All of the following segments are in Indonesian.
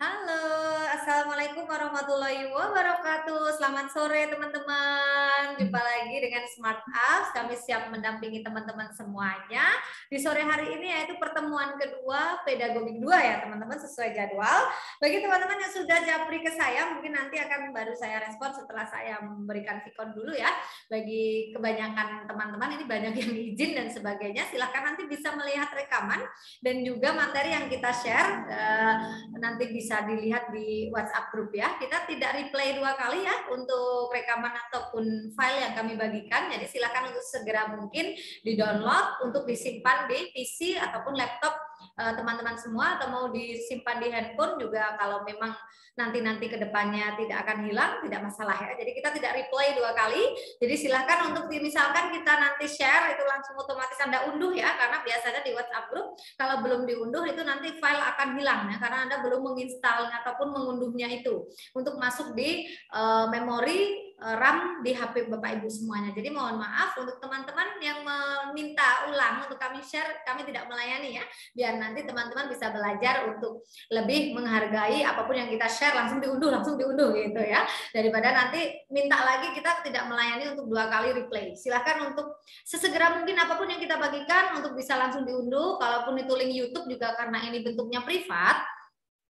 Halo, Assalamualaikum warahmatullahi wabarakatuh. Selamat sore teman-teman. Jumpa lagi dengan Smart Apps. Kami siap mendampingi teman-teman semuanya. Di sore hari ini yaitu pertemuan kedua pedagogik 2 ya teman-teman, sesuai jadwal. Bagi teman-teman yang sudah japri ke saya, mungkin nanti akan baru saya respon setelah saya memberikan vikon dulu ya. Bagi kebanyakan teman-teman ini banyak yang izin dan sebagainya, silahkan nanti bisa melihat rekaman dan juga materi yang kita share nanti bisa dilihat di WhatsApp grup ya. Kita tidak replay 2 kali ya untuk rekaman ataupun file yang kami bagikan. Jadi silakan untuk segera mungkin di-download untuk disimpan di PC ataupun laptop teman-teman semua, atau mau disimpan di handphone juga kalau memang nanti ke depannya tidak akan hilang, tidak masalah ya. Jadi kita tidak replay 2 kali. Jadi silakan untuk misalkan kita nanti share itu langsung otomatis Anda unduh ya, karena biasanya di WhatsApp grup kalau belum diunduh itu nanti file akan hilang ya, karena Anda belum menginstal ataupun mengunduhnya itu untuk masuk di memori RAM di HP Bapak Ibu semuanya. Jadi mohon maaf untuk teman-teman yang meminta ulang untuk kami share, kami tidak melayani ya. Biar nanti teman-teman bisa belajar untuk lebih menghargai apapun yang kita share langsung diunduh gitu ya. Daripada nanti minta lagi kita tidak melayani untuk 2 kali replay. Silahkan untuk sesegera mungkin apapun yang kita bagikan untuk bisa langsung diunduh. Kalaupun itu link YouTube juga karena ini bentuknya privat,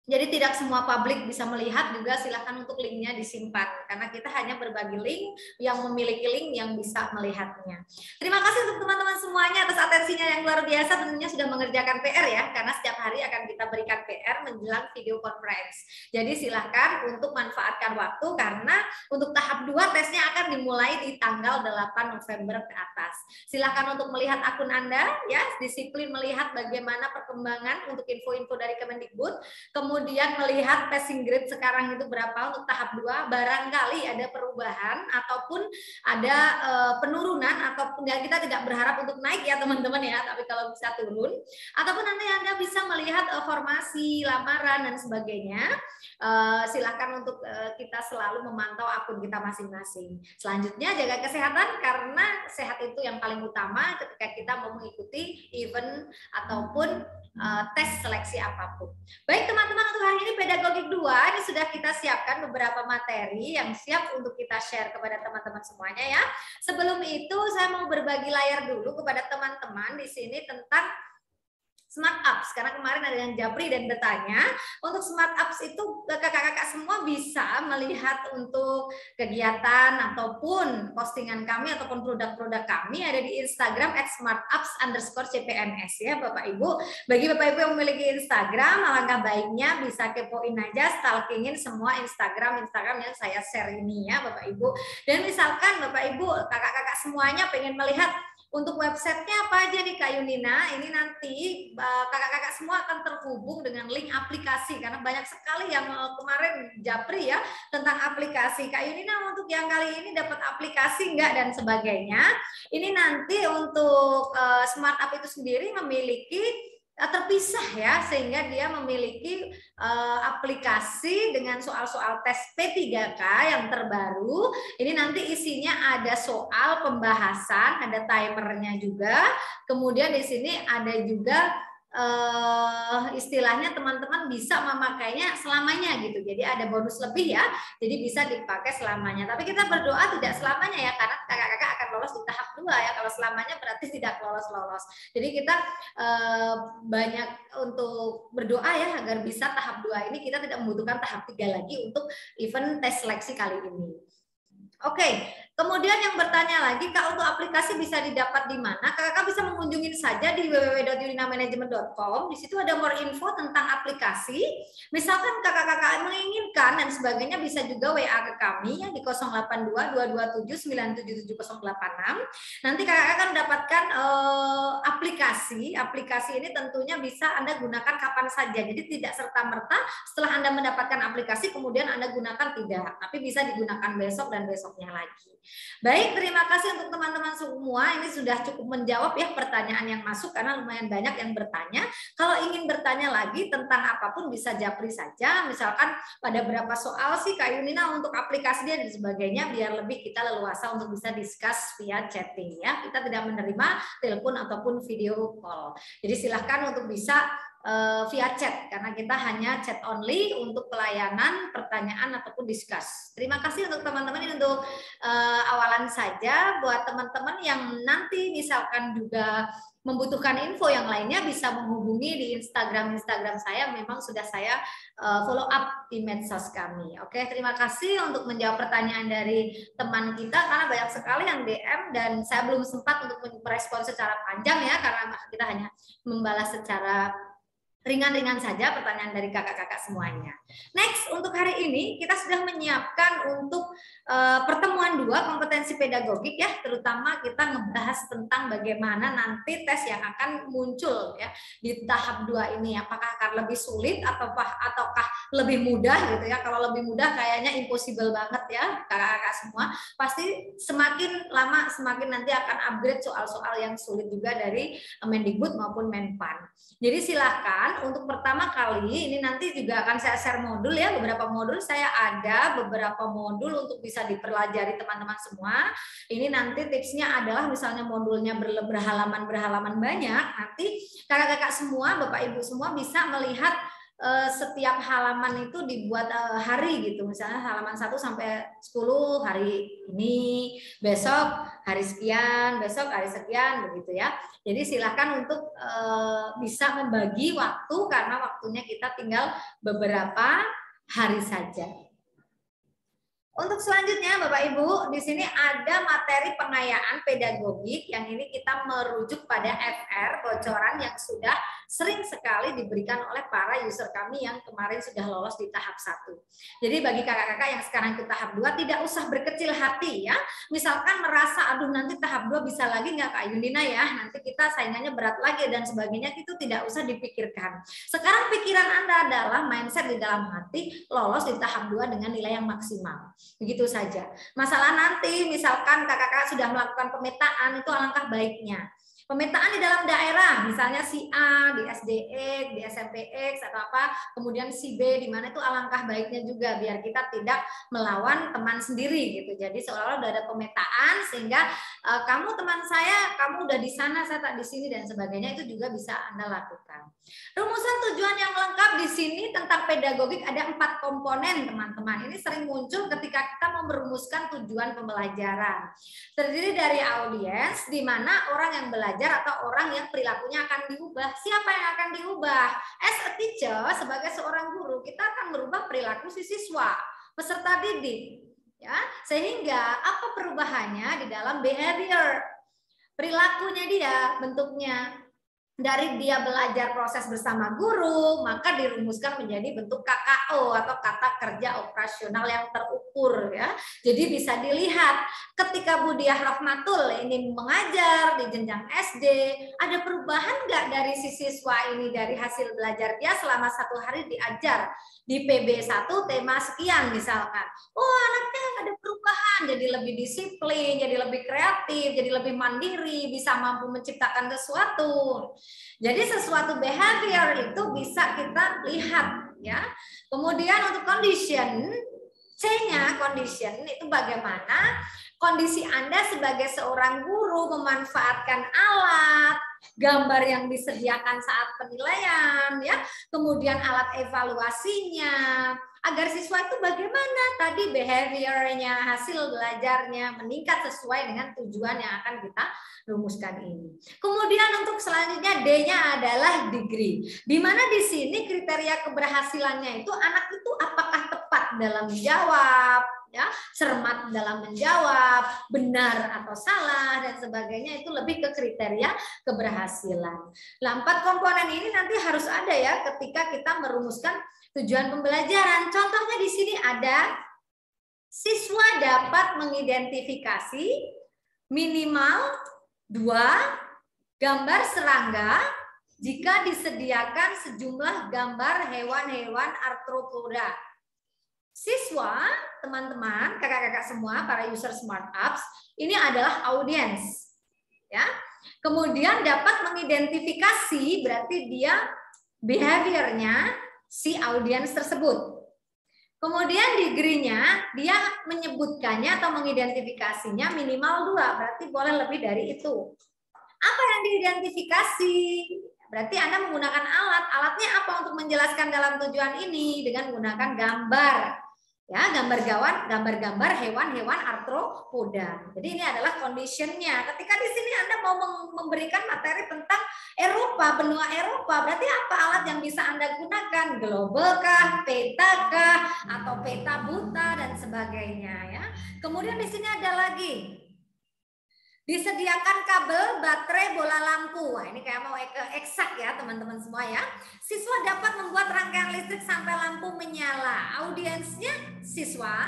jadi tidak semua publik bisa melihat, juga silahkan untuk linknya disimpan karena kita hanya berbagi link yang memiliki link yang bisa melihatnya. Terima kasih untuk teman-teman semuanya atas atensinya yang luar biasa, tentunya sudah mengerjakan PR ya, karena setiap hari akan kita berikan PR menjelang video conference. Jadi silahkan untuk manfaatkan waktu karena untuk tahap 2 tesnya akan dimulai di tanggal 8 November ke atas. Silahkan untuk melihat akun Anda ya, disiplin melihat bagaimana perkembangan untuk info-info dari Kemendikbud. Kemudian melihat passing grade sekarang itu berapa untuk tahap 2, barangkali ada perubahan ataupun ada penurunan, ataupun ya kita tidak berharap untuk naik ya teman-teman ya, tapi kalau bisa turun, ataupun nanti Anda bisa melihat formasi, lamaran dan sebagainya. Silakan untuk kita selalu memantau akun kita masing-masing. Selanjutnya jaga kesehatan, karena sehat itu yang paling utama ketika kita mau mengikuti event ataupun tes seleksi apapun. Baik teman-teman, untuk hari ini pedagogik 2 ini sudah kita siapkan beberapa materi yang siap untuk kita share kepada teman-teman semuanya ya. Sebelum itu saya mau berbagi layar dulu kepada teman-teman di sini tentang Smart Apps, karena kemarin ada yang japri dan bertanya. Untuk Smart Apps itu kakak-kakak semua bisa melihat untuk kegiatan ataupun postingan kami ataupun produk-produk kami ada di Instagram @smartapps_cpns ya Bapak Ibu. Bagi Bapak Ibu yang memiliki Instagram, alangkah baiknya bisa kepoin aja, stalkingin semua Instagram yang saya share ini ya Bapak Ibu. Dan misalkan Bapak Ibu, kakak-kakak semuanya pengen melihat untuk websitenya apa aja nih Kak Yunina, ini nanti kakak-kakak semua akan terhubung dengan link aplikasi, karena banyak sekali yang kemarin japri ya tentang aplikasi. Kak Yunina, untuk yang kali ini dapat aplikasi enggak dan sebagainya. Ini nanti untuk Smart App itu sendiri memiliki terpisah ya, sehingga dia memiliki aplikasi dengan soal-soal tes P3K yang terbaru. Ini nanti isinya ada soal pembahasan, ada timernya juga. Kemudian di sini ada juga istilahnya teman-teman bisa memakainya selamanya gitu. Jadi ada bonus lebih ya. Jadi bisa dipakai selamanya. Tapi kita berdoa tidak selamanya ya, karena kakak-kakak akan lolos di tahap 2 ya. Kalau selamanya berarti tidak lolos. Jadi kita banyak untuk berdoa ya agar bisa tahap 2 ini, kita tidak membutuhkan tahap 3 lagi untuk event tes seleksi kali ini. Oke, kemudian yang bertanya lagi, Kak, untuk aplikasi bisa didapat di mana? Kakak bisa mengunjungi saja di www.yuninamanajemen.com. Di situ ada more info tentang aplikasi. Misalkan kakak-kakak menginginkan dan sebagainya, bisa juga WA ke kami ya di 082-227-97786. Nanti kakak akan mendapatkan aplikasi. Aplikasi ini tentunya bisa Anda gunakan kapan saja. Jadi tidak serta-merta setelah Anda mendapatkan aplikasi kemudian Anda gunakan, tidak. Tapi bisa digunakan besok dan besoknya lagi. Baik, terima kasih untuk teman-teman semua. Ini sudah cukup menjawab ya pertanyaan yang masuk, karena lumayan banyak yang bertanya. Kalau ingin bertanya lagi tentang apapun bisa japri saja. Misalkan pada berapa soal sih Kak Yunina untuk aplikasi dia dan sebagainya, biar lebih kita leluasa untuk bisa discuss via chatting ya. Kita tidak menerima telepon ataupun video call. Jadi silahkan untuk bisa via chat karena kita hanya chat only untuk pelayanan pertanyaan ataupun discuss. Terima kasih untuk teman-teman ini untuk awalan saja. Buat teman-teman yang nanti misalkan juga membutuhkan info yang lainnya bisa menghubungi di Instagram saya, memang sudah saya follow up di medsos kami. Oke, terima kasih untuk menjawab pertanyaan dari teman kita karena banyak sekali yang DM dan saya belum sempat untuk merespon secara panjang ya karena kita hanya membalas secara ringan-ringan saja pertanyaan dari kakak-kakak semuanya. Next, untuk hari ini kita sudah menyiapkan untuk pertemuan 2 kompetensi pedagogik ya, terutama kita ngebahas tentang bagaimana nanti tes yang akan muncul ya di tahap 2 ini, apakah akan lebih sulit ataukah lebih mudah gitu ya. Kalau lebih mudah kayaknya impossible banget ya kakak-kakak semua. Pasti semakin lama semakin nanti akan upgrade soal-soal yang sulit juga dari Mendikbud maupun Menpan. Jadi silakan untuk pertama kali ini nanti juga akan saya share modul ya, beberapa modul saya ada beberapa modul untuk bisa dipelajari teman-teman semua. Ini nanti tipsnya adalah misalnya modulnya berhalaman banyak, nanti kakak-kakak semua, Bapak Ibu semua bisa melihat setiap halaman itu dibuat hari gitu, misalnya halaman 1 sampai 10 hari ini, besok hari sekian, besok hari sekian begitu ya. Jadi silakan untuk bisa membagi waktu karena waktunya kita tinggal beberapa hari saja. Untuk selanjutnya Bapak Ibu, di sini ada materi pengayaan pedagogik yang ini kita merujuk pada FR bocoran yang sudah sering sekali diberikan oleh para user kami yang kemarin sudah lolos di tahap 1. Jadi bagi kakak-kakak yang sekarang ke tahap 2 tidak usah berkecil hati ya. Misalkan merasa aduh nanti tahap 2 bisa lagi nggak Kak Yunina ya, nanti kita saingannya berat lagi dan sebagainya, itu tidak usah dipikirkan. Sekarang pikiran Anda adalah mindset di dalam hati lolos di tahap 2 dengan nilai yang maksimal. Begitu saja. Masalah nanti misalkan kakak-kakak sudah melakukan pemetaan, itu alangkah baiknya. Pemetaan di dalam daerah, misalnya si A di SDX, di SMPX atau apa, kemudian si B di mana, itu alangkah baiknya juga biar kita tidak melawan teman sendiri gitu. Jadi seolah-olah udah ada pemetaan sehingga kamu teman saya, kamu udah di sana, saya tak di sini dan sebagainya, itu juga bisa Anda lakukan. Rumusan tujuan yang lengkap di sini tentang pedagogik ada 4 komponen teman-teman. Ini sering muncul ketika kita mau merumuskan tujuan pembelajaran. Terdiri dari audiens, di mana orang yang belajar atau orang yang perilakunya akan diubah. Siapa yang akan diubah? As a teacher, sebagai seorang guru, kita akan merubah perilaku si siswa, peserta didik. Ya, sehingga apa perubahannya di dalam behavior? Perilakunya dia, bentuknya. Dari dia belajar proses bersama guru, maka dirumuskan menjadi bentuk KKO atau kata kerja operasional yang terukur ya. Jadi bisa dilihat ketika Budiah Rahmatul ini mengajar di jenjang SD, ada perubahan nggak dari si siswa ini dari hasil belajar dia selama 1 hari diajar di PB1 tema sekian misalkan. Oh, anaknya ada perubahan, jadi lebih disiplin, jadi lebih kreatif, jadi lebih mandiri, bisa mampu menciptakan sesuatu. Jadi sesuatu behavior itu bisa kita lihat ya. Kemudian untuk condition, C-nya condition itu bagaimana kondisi Anda sebagai seorang guru memanfaatkan alat, gambar yang disediakan saat penilaian ya, kemudian alat evaluasinya, agar siswa itu bagaimana tadi behaviornya, hasil belajarnya meningkat sesuai dengan tujuan yang akan kita rumuskan ini. Kemudian untuk selanjutnya D-nya adalah degree. Di mana di sini kriteria keberhasilannya itu anak itu apakah tepat dalam menjawab, ya, cermat dalam menjawab, benar atau salah dan sebagainya, itu lebih ke kriteria keberhasilan. Nah, 4 komponen ini nanti harus ada ya ketika kita merumuskan tujuan pembelajaran. Contohnya di sini ada siswa dapat mengidentifikasi minimal 2 gambar serangga jika disediakan sejumlah gambar hewan-hewan arthropoda. Siswa, teman-teman, kakak-kakak semua, para user Smart Apps, ini adalah audiens. Ya. Kemudian dapat mengidentifikasi, berarti dia behaviornya si audiens tersebut. Kemudian degree-nya, dia menyebutkannya atau mengidentifikasinya minimal 2, berarti boleh lebih dari itu. Apa yang diidentifikasi? Berarti Anda menggunakan alat. Alatnya apa untuk menjelaskan dalam tujuan ini? Dengan menggunakan gambar. Ya, gambar-gambar hewan-hewan arthropoda. Jadi ini adalah conditionnya. Ketika di sini Anda mau memberikan materi tentang Eropa, benua Eropa, berarti apa alat yang bisa Anda gunakan? Global kah, peta kah, atau peta buta dan sebagainya ya. Kemudian di sini ada lagi disediakan kabel, baterai, bola lampu. Wah, ini kayak mau eksak ya teman-teman semua ya. Siswa dapat membuat rangkaian listrik sampai lampu menyala. Audiensnya siswa,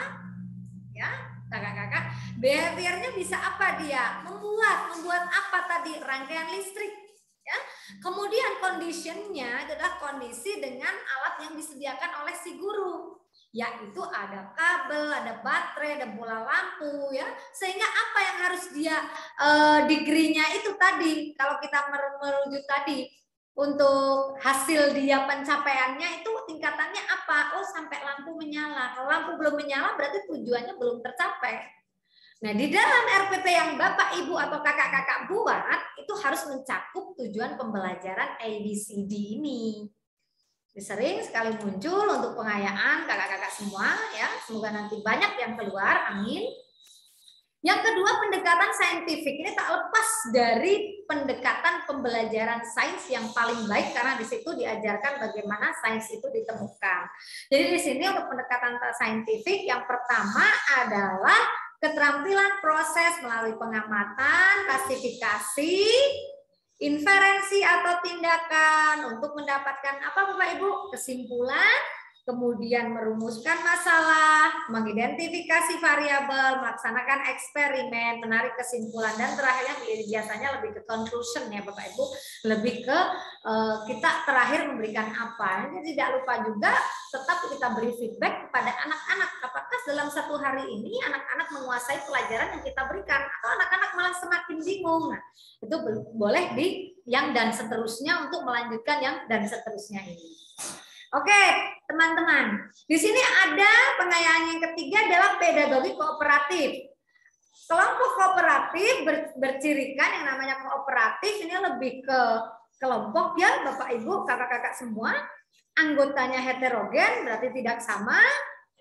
ya kakak-kakak. Behaviornya bisa apa dia? Membuat apa tadi? Rangkaian listrik. Ya. Kemudian conditionnya adalah kondisi dengan alat yang disediakan oleh si guru. Yaitu ada kabel, ada baterai, ada bola lampu ya. Sehingga apa yang harus dia degree-nya itu tadi, kalau kita merujuk tadi untuk hasil dia pencapaiannya itu tingkatannya apa? Oh, sampai lampu menyala. Kalau lampu belum menyala berarti tujuannya belum tercapai. Nah, di dalam RPP yang Bapak, Ibu atau kakak-kakak buat itu harus mencakup tujuan pembelajaran ABCD ini. Sering sekali muncul untuk pengayaan kakak-kakak semua ya. Semoga nanti banyak yang keluar. Amin. Yang kedua, pendekatan saintifik. Ini tak lepas dari pendekatan pembelajaran sains yang paling baik karena di situ diajarkan bagaimana sains itu ditemukan. Jadi di sini untuk pendekatan saintifik yang pertama adalah keterampilan proses melalui pengamatan, klasifikasi, inferensi atau tindakan untuk mendapatkan apa Bapak Ibu? Kesimpulan, kemudian merumuskan masalah, mengidentifikasi variabel, melaksanakan eksperimen, menarik kesimpulan, dan terakhirnya biasanya lebih ke conclusion ya Bapak Ibu, lebih ke kita terakhir memberikan apa. Ini tidak lupa juga tetap kita beri feedback kepada anak-anak. Apakah dalam satu hari ini anak-anak menguasai pelajaran yang kita berikan atau anak-anak malah semakin bingung. Nah, itu boleh di yang dan seterusnya untuk melanjutkan yang dan seterusnya ini. Oke, teman-teman. Di sini ada pengayaan yang ketiga adalah pedagogi kooperatif. Kelompok kooperatif bercirikan yang namanya kooperatif ini lebih ke kelompok ya, Bapak Ibu, kakak-kakak semua. Anggotanya heterogen, berarti tidak sama,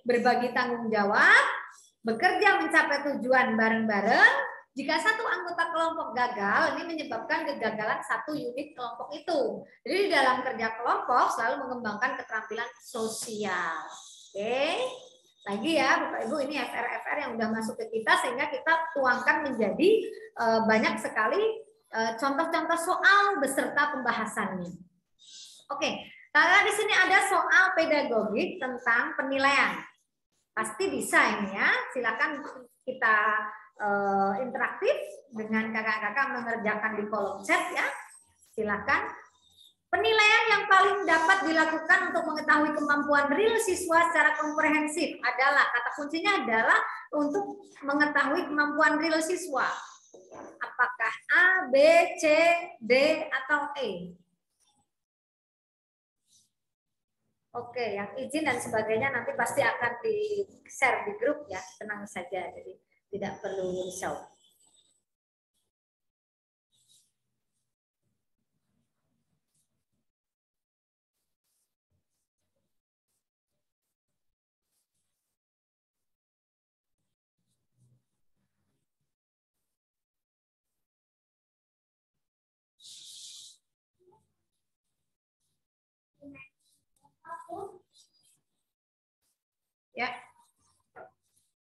berbagi tanggung jawab, bekerja mencapai tujuan bareng-bareng. Jika satu anggota kelompok gagal, ini menyebabkan kegagalan satu unit kelompok itu. Jadi di dalam kerja kelompok selalu mengembangkan keterampilan sosial. Oke, lagi ya Bapak Ibu, ini FR-FR yang udah masuk ke kita sehingga kita tuangkan menjadi banyak sekali contoh-contoh soal beserta pembahasannya. Oke, karena di sini ada soal pedagogik tentang penilaian. Pasti bisa ini ya, silakan kita interaktif dengan kakak-kakak mengerjakan di kolom chat ya. Silakan. Penilaian yang paling dapat dilakukan untuk mengetahui kemampuan real siswa secara komprehensif adalah, kata kuncinya adalah untuk mengetahui kemampuan real siswa. Apakah A, B, C, D, atau E? Oke, yang izin dan sebagainya nanti pasti akan di-share di grup ya, tenang saja, jadi tidak perlu risau. Ya.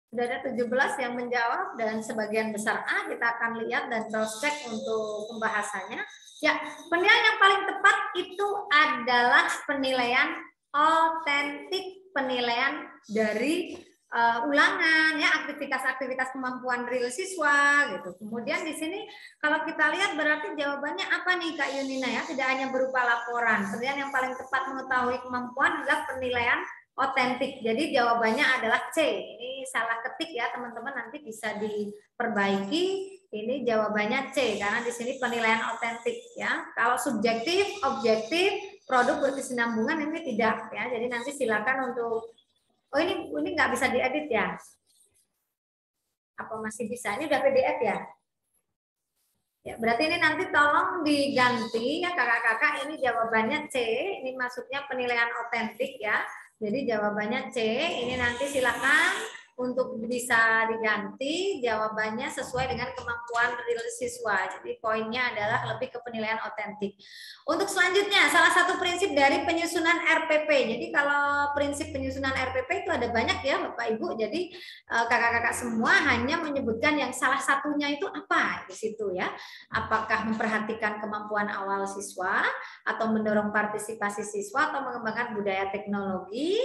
Sudah ada 17 yang menjawab dan sebagian besar A. Kita akan lihat dan cross check untuk pembahasannya. Ya, penilaian yang paling tepat itu adalah penilaian otentik, penilaian dari ulangan ya, aktivitas-aktivitas kemampuan real siswa gitu. Kemudian di sini kalau kita lihat berarti jawabannya apa nih Kak Yunina ya? Tidak hanya berupa laporan. Penilaian yang paling tepat mengetahui kemampuan adalah penilaian otentik. Jadi jawabannya adalah C. Ini salah ketik ya teman-teman, nanti bisa diperbaiki. Ini jawabannya C karena di sini penilaian otentik ya. Kalau subjektif, objektif, produk berkesinambungan ini tidak ya. Jadi nanti silakan untuk ini nggak bisa diedit ya. Apa masih bisa? Ini udah PDF ya? Ya, berarti ini nanti tolong diganti ya kakak-kakak, ini jawabannya C, ini maksudnya penilaian otentik ya. Jadi jawabannya C, ini nanti silakan untuk bisa diganti jawabannya sesuai dengan kemampuan real siswa. Jadi poinnya adalah lebih ke penilaian otentik. Untuk selanjutnya, salah satu prinsip dari penyusunan RPP. Jadi kalau prinsip penyusunan RPP itu ada banyak ya Bapak Ibu. Jadi kakak-kakak semua hanya menyebutkan yang salah satunya itu apa di situ ya. Apakah memperhatikan kemampuan awal siswa, atau mendorong partisipasi siswa, atau mengembangkan budaya teknologi,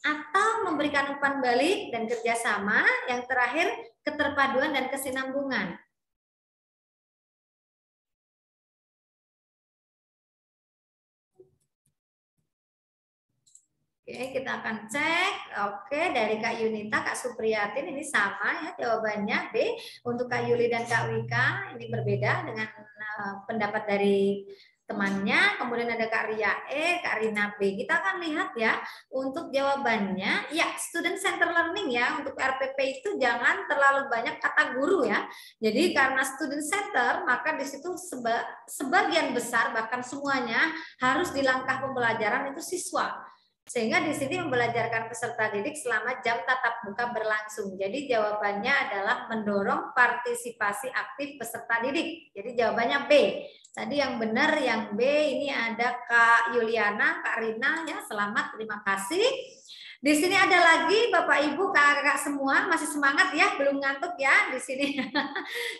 atau memberikan umpan balik dan kerjasama, yang terakhir keterpaduan dan kesinambungan. Oke, kita akan cek. Oke, dari Kak Yunita, Kak Supriyatin ini sama ya jawabannya B. Untuk Kak Yuli dan Kak Wika ini berbeda dengan pendapat dari temannya. Kemudian ada Kak Ria E, Kak Rina B. Kita akan lihat ya untuk jawabannya. Ya, student center learning ya. Untuk RPP itu jangan terlalu banyak kata guru ya. Jadi karena student center, maka di situ sebagian besar bahkan semuanya harus di langkah pembelajaran itu siswa. Sehingga di sini membelajarkan peserta didik selama jam tatap muka berlangsung. Jadi jawabannya adalah mendorong partisipasi aktif peserta didik. Jadi jawabannya B. Tadi yang benar yang B ini ada Kak Yuliana, Kak Rina ya. Selamat, terima kasih. Di sini ada lagi Bapak Ibu, kakak-kakak semua masih semangat ya, belum ngantuk ya di sini.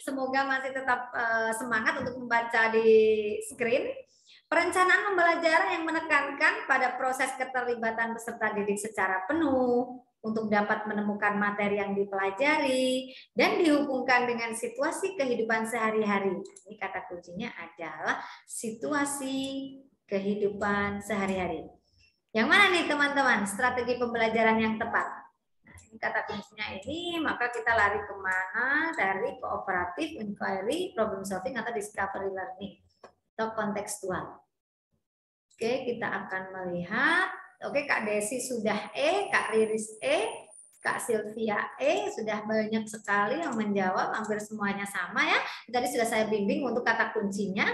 Semoga masih tetap semangat untuk membaca di screen. Perencanaan pembelajaran yang menekankan pada proses keterlibatan peserta didik secara penuh untuk dapat menemukan materi yang dipelajari dan dihubungkan dengan situasi kehidupan sehari-hari. Ini kata kuncinya adalah situasi kehidupan sehari-hari. Yang mana nih teman-teman strategi pembelajaran yang tepat? Nah, ini kata kuncinya ini, maka kita lari kemana? Dari kooperatif, inquiry, problem solving, atau discovery learning. Atau kontekstual. Oke, kita akan melihat. Oke, Kak Desi sudah E, Kak Riris E, Kak Sylvia E, sudah banyak sekali yang menjawab, hampir semuanya sama ya. Tadi sudah saya bimbing untuk kata kuncinya.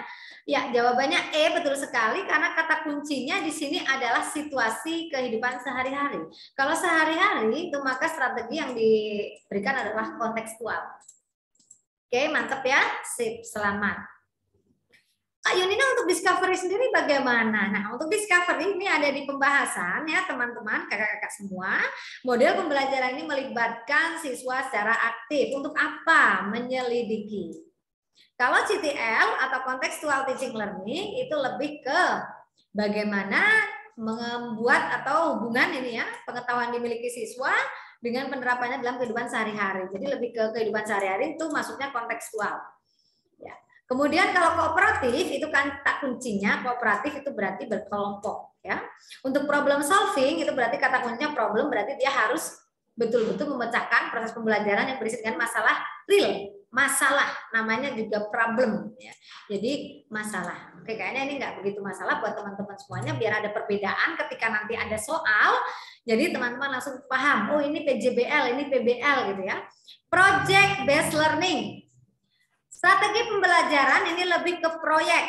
Ya, jawabannya E, betul sekali, karena kata kuncinya di sini adalah situasi kehidupan sehari-hari. Kalau sehari-hari itu maka strategi yang diberikan adalah kontekstual. Oke, mantap ya. Sip, selamat. Kak Yunina, untuk discovery sendiri bagaimana? Nah, untuk discovery ini ada di pembahasan ya teman-teman, kakak-kakak semua. Model pembelajaran ini melibatkan siswa secara aktif. Untuk apa? Menyelidiki. Kalau CTL atau contextual teaching learning itu lebih ke bagaimana membuat atau hubungan ini ya, pengetahuan dimiliki siswa dengan penerapannya dalam kehidupan sehari-hari. Jadi lebih ke kehidupan sehari-hari itu maksudnya kontekstual. Ya. Kemudian kalau kooperatif itu kan tak kuncinya, kooperatif itu berarti berkelompok ya. Untuk problem solving itu berarti kata kuncinya problem, berarti dia harus betul-betul memecahkan proses pembelajaran yang berisi dengan masalah real, masalah namanya juga problem ya. Jadi masalah. Oke, kayaknya ini nggak begitu masalah buat teman-teman semuanya, biar ada perbedaan ketika nanti ada soal. Jadi teman-teman langsung paham, oh ini PJBL, ini PBL gitu ya. Project based learning. Strategi pembelajaran ini lebih ke proyek.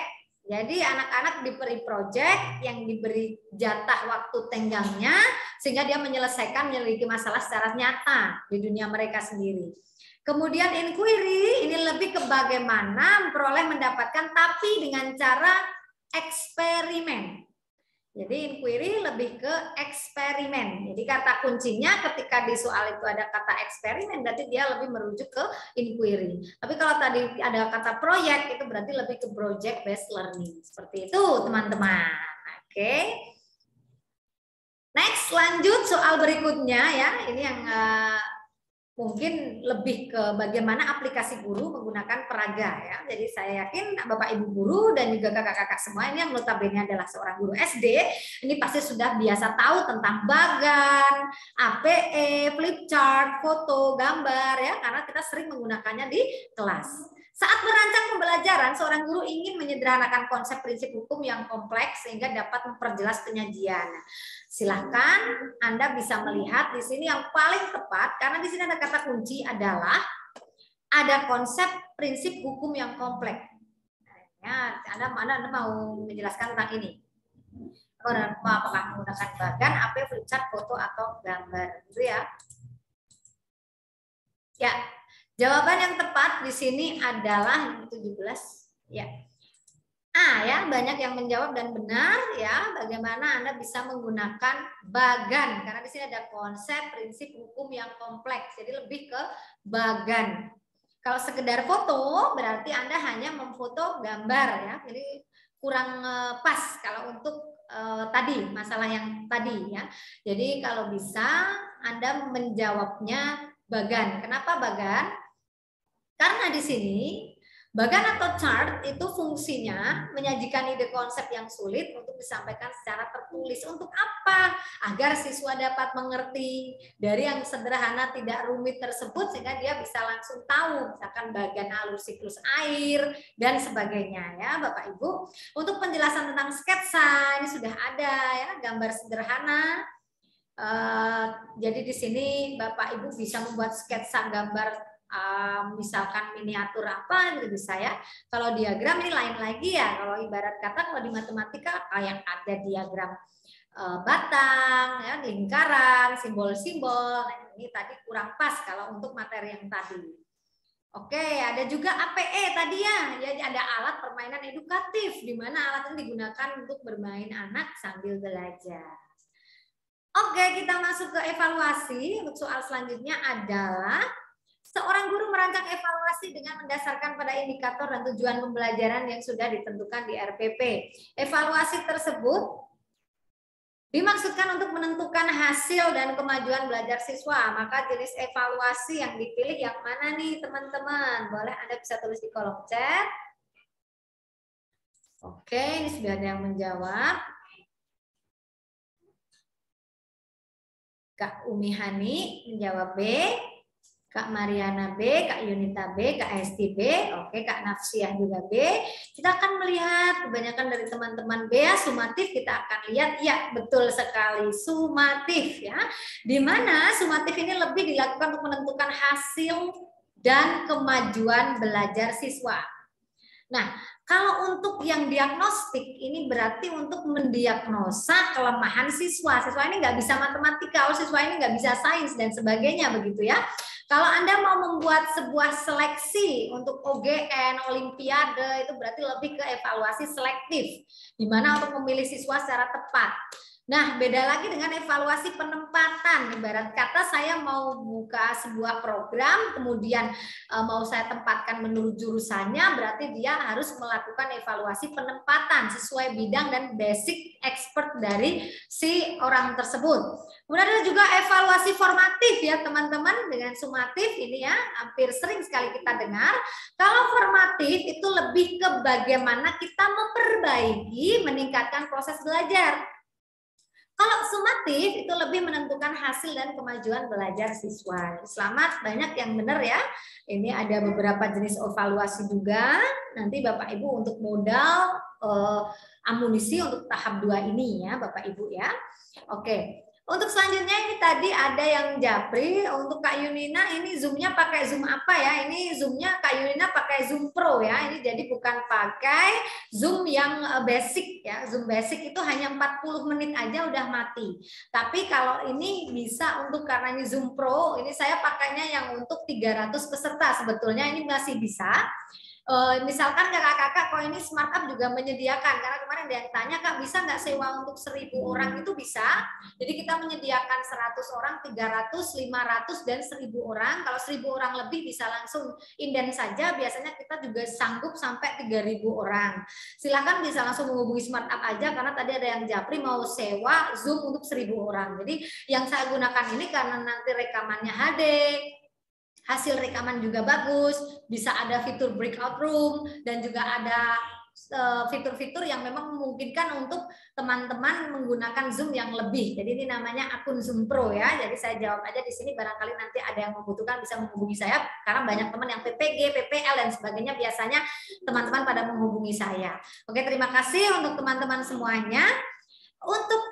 Jadi anak-anak diberi proyek yang diberi jatah waktu tenggangnya sehingga dia menyelesaikan masalah secara nyata di dunia mereka sendiri. Kemudian inquiry ini lebih ke bagaimana memperoleh mendapatkan tapi dengan cara eksperimen. Jadi inquiry lebih ke eksperimen. Jadi kata kuncinya ketika di soal itu ada kata eksperimen berarti dia lebih merujuk ke inquiry. Tapi kalau tadi ada kata proyek itu berarti lebih ke project based learning. Seperti itu teman-teman. Oke. Next, lanjut soal berikutnya ya. Ini yang mungkin lebih ke bagaimana aplikasi guru menggunakan peraga ya. Jadi saya yakin Bapak Ibu guru dan juga kakak-kakak semua ini yang notabene adalah seorang guru SD, ini pasti sudah biasa tahu tentang bagan, APE, flip chart, foto, gambar ya, karena kita sering menggunakannya di kelas. Saat merancang pembelajaran, seorang guru ingin menyederhanakan konsep prinsip hukum yang kompleks sehingga dapat memperjelas penyajian. Silahkan Anda bisa melihat di sini yang paling tepat, karena di sini ada kata kunci adalah ada konsep prinsip hukum yang kompleks. Ya, Anda mau menjelaskan tentang ini? Apakah menggunakan bagan, AP, flipchart, foto atau gambar, gitu ya? Ya, jawaban yang tepat di sini adalah 17. Ya. Ya, banyak yang menjawab dan benar ya. Bagaimana Anda bisa menggunakan bagan? Karena di sini ada konsep, prinsip, hukum yang kompleks. Jadi lebih ke bagan. Kalau sekedar foto berarti Anda hanya memfoto gambar ya. Jadi kurang pas kalau untuk tadi masalah yang tadi ya. Jadi kalau bisa Anda menjawabnya bagan. Kenapa bagan? Karena di sini bagan atau chart itu fungsinya menyajikan ide konsep yang sulit untuk disampaikan secara tertulis. Untuk apa? Agar siswa dapat mengerti dari yang sederhana tidak rumit tersebut sehingga dia bisa langsung tahu misalkan bagan alur siklus air dan sebagainya ya Bapak Ibu. Untuk penjelasan tentang sketsa ini sudah ada ya, gambar sederhana. Jadi di sini Bapak Ibu bisa membuat sketsa gambar misalkan miniatur apa gitu bisa ya. Kalau diagram ini lain lagi ya. Kalau ibarat kata kalau di matematika kayak ada diagram batang, ya, lingkaran, simbol-simbol. Nah, ini tadi kurang pas kalau untuk materi yang tadi. Oke, ada juga APE tadi ya. Jadi ada alat permainan edukatif di mana alat ini digunakan untuk bermain anak sambil belajar. Oke, kita masuk ke evaluasi. Untuk soal selanjutnya adalah seorang guru merancang evaluasi dengan mendasarkan pada indikator dan tujuan pembelajaran yang sudah ditentukan di RPP. Evaluasi tersebut dimaksudkan untuk menentukan hasil dan kemajuan belajar siswa. Maka jenis evaluasi yang dipilih yang mana nih teman-teman? Boleh Anda bisa tulis di kolom chat. Oke, ini sudah ada yang menjawab. Kak Umi Hani menjawab B. Kak Mariana B, Kak Yunita B, Kak Hesti B, oke, Kak Nafsiah juga B. Kita akan melihat kebanyakan dari teman-teman B ya, sumatif kita akan lihat, ya betul sekali, sumatif ya. Di mana sumatif ini lebih dilakukan untuk menentukan hasil dan kemajuan belajar siswa. Nah, kalau untuk yang diagnostik ini berarti untuk mendiagnosa kelemahan siswa. Siswa ini nggak bisa matematika, siswa ini nggak bisa sains dan sebagainya begitu ya. Kalau Anda mau membuat sebuah seleksi untuk OGN, Olimpiade, itu berarti lebih ke evaluasi selektif, di mana untuk memilih siswa secara tepat. Nah, beda lagi dengan evaluasi penempatan. Ibarat kata saya mau buka sebuah program, kemudian mau saya tempatkan menurut jurusannya, berarti dia harus melakukan evaluasi penempatan sesuai bidang dan basic expert dari si orang tersebut. Kemudian ada juga evaluasi formatif ya teman-teman, dengan sumatif ini ya hampir sering sekali kita dengar. Kalau formatif itu lebih ke bagaimana kita memperbaiki, meningkatkan proses belajar. Kalau sumatif itu lebih menentukan hasil dan kemajuan belajar siswa. Selamat, banyak yang benar ya. Ini ada beberapa jenis evaluasi juga. Nanti Bapak Ibu untuk modal amunisi untuk tahap 2 ini ya Bapak Ibu ya. Oke. Untuk selanjutnya ini tadi ada yang japri. Untuk Kak Yunina ini zoomnya pakai zoom apa ya? Ini zoomnya Kak Yunina pakai zoom pro ya. Ini jadi bukan pakai zoom yang basic ya. Zoom basic itu hanya 40 menit aja udah mati. Tapi kalau ini bisa untuk karena ini zoom pro, ini saya pakainya yang untuk 300 peserta. Sebetulnya ini masih bisa. Misalkan kakak-kakak kok ini Smart Up juga menyediakan, karena kemarin ada yang tanya Kak bisa nggak sewa untuk 1000 orang, itu bisa. Jadi kita menyediakan 100 orang, 300, 500 dan 1000 orang. Kalau 1000 orang lebih bisa langsung inden saja, biasanya kita juga sanggup sampai 3000 orang. Silakan bisa langsung menghubungi Smart Up aja, karena tadi ada yang japri mau sewa Zoom untuk 1000 orang. Jadi yang saya gunakan ini karena nanti rekamannya HD, hasil rekaman juga bagus, bisa ada fitur breakout room, dan juga ada fitur-fitur yang memang memungkinkan untuk teman-teman menggunakan Zoom yang lebih. Jadi ini namanya akun Zoom Pro ya. Jadi saya jawab aja di sini, barangkali nanti ada yang membutuhkan bisa menghubungi saya, karena banyak teman yang PPG, PPL dan sebagainya, biasanya teman-teman pada menghubungi saya. Oke, terima kasih untuk teman-teman semuanya. Untuk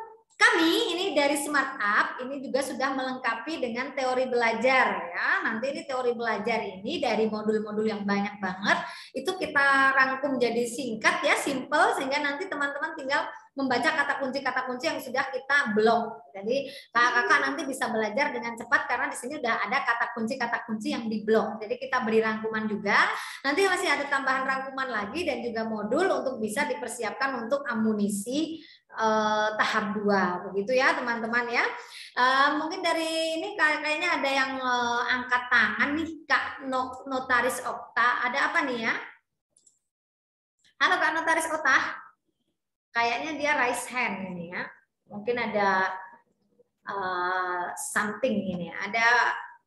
Kami ini dari Smart Up ini juga sudah melengkapi dengan teori belajar ya. Nanti ini teori belajar ini dari modul-modul yang banyak banget itu kita rangkum jadi singkat ya, simple, sehingga nanti teman-teman tinggal membaca kata kunci yang sudah kita blok. Jadi kakak-kakak nanti bisa belajar dengan cepat karena di sini udah ada kata kunci yang di blok. Jadi kita beri rangkuman juga. Nanti masih ada tambahan rangkuman lagi dan juga modul untuk bisa dipersiapkan untuk amunisi tahap 2 begitu ya teman-teman ya. Mungkin dari ini kayaknya ada yang angkat tangan nih Kak Notaris Okta. Ada apa nih ya? Halo Kak Notaris Okta. Kayaknya dia raise hand ini ya. Mungkin ada something ini. Ada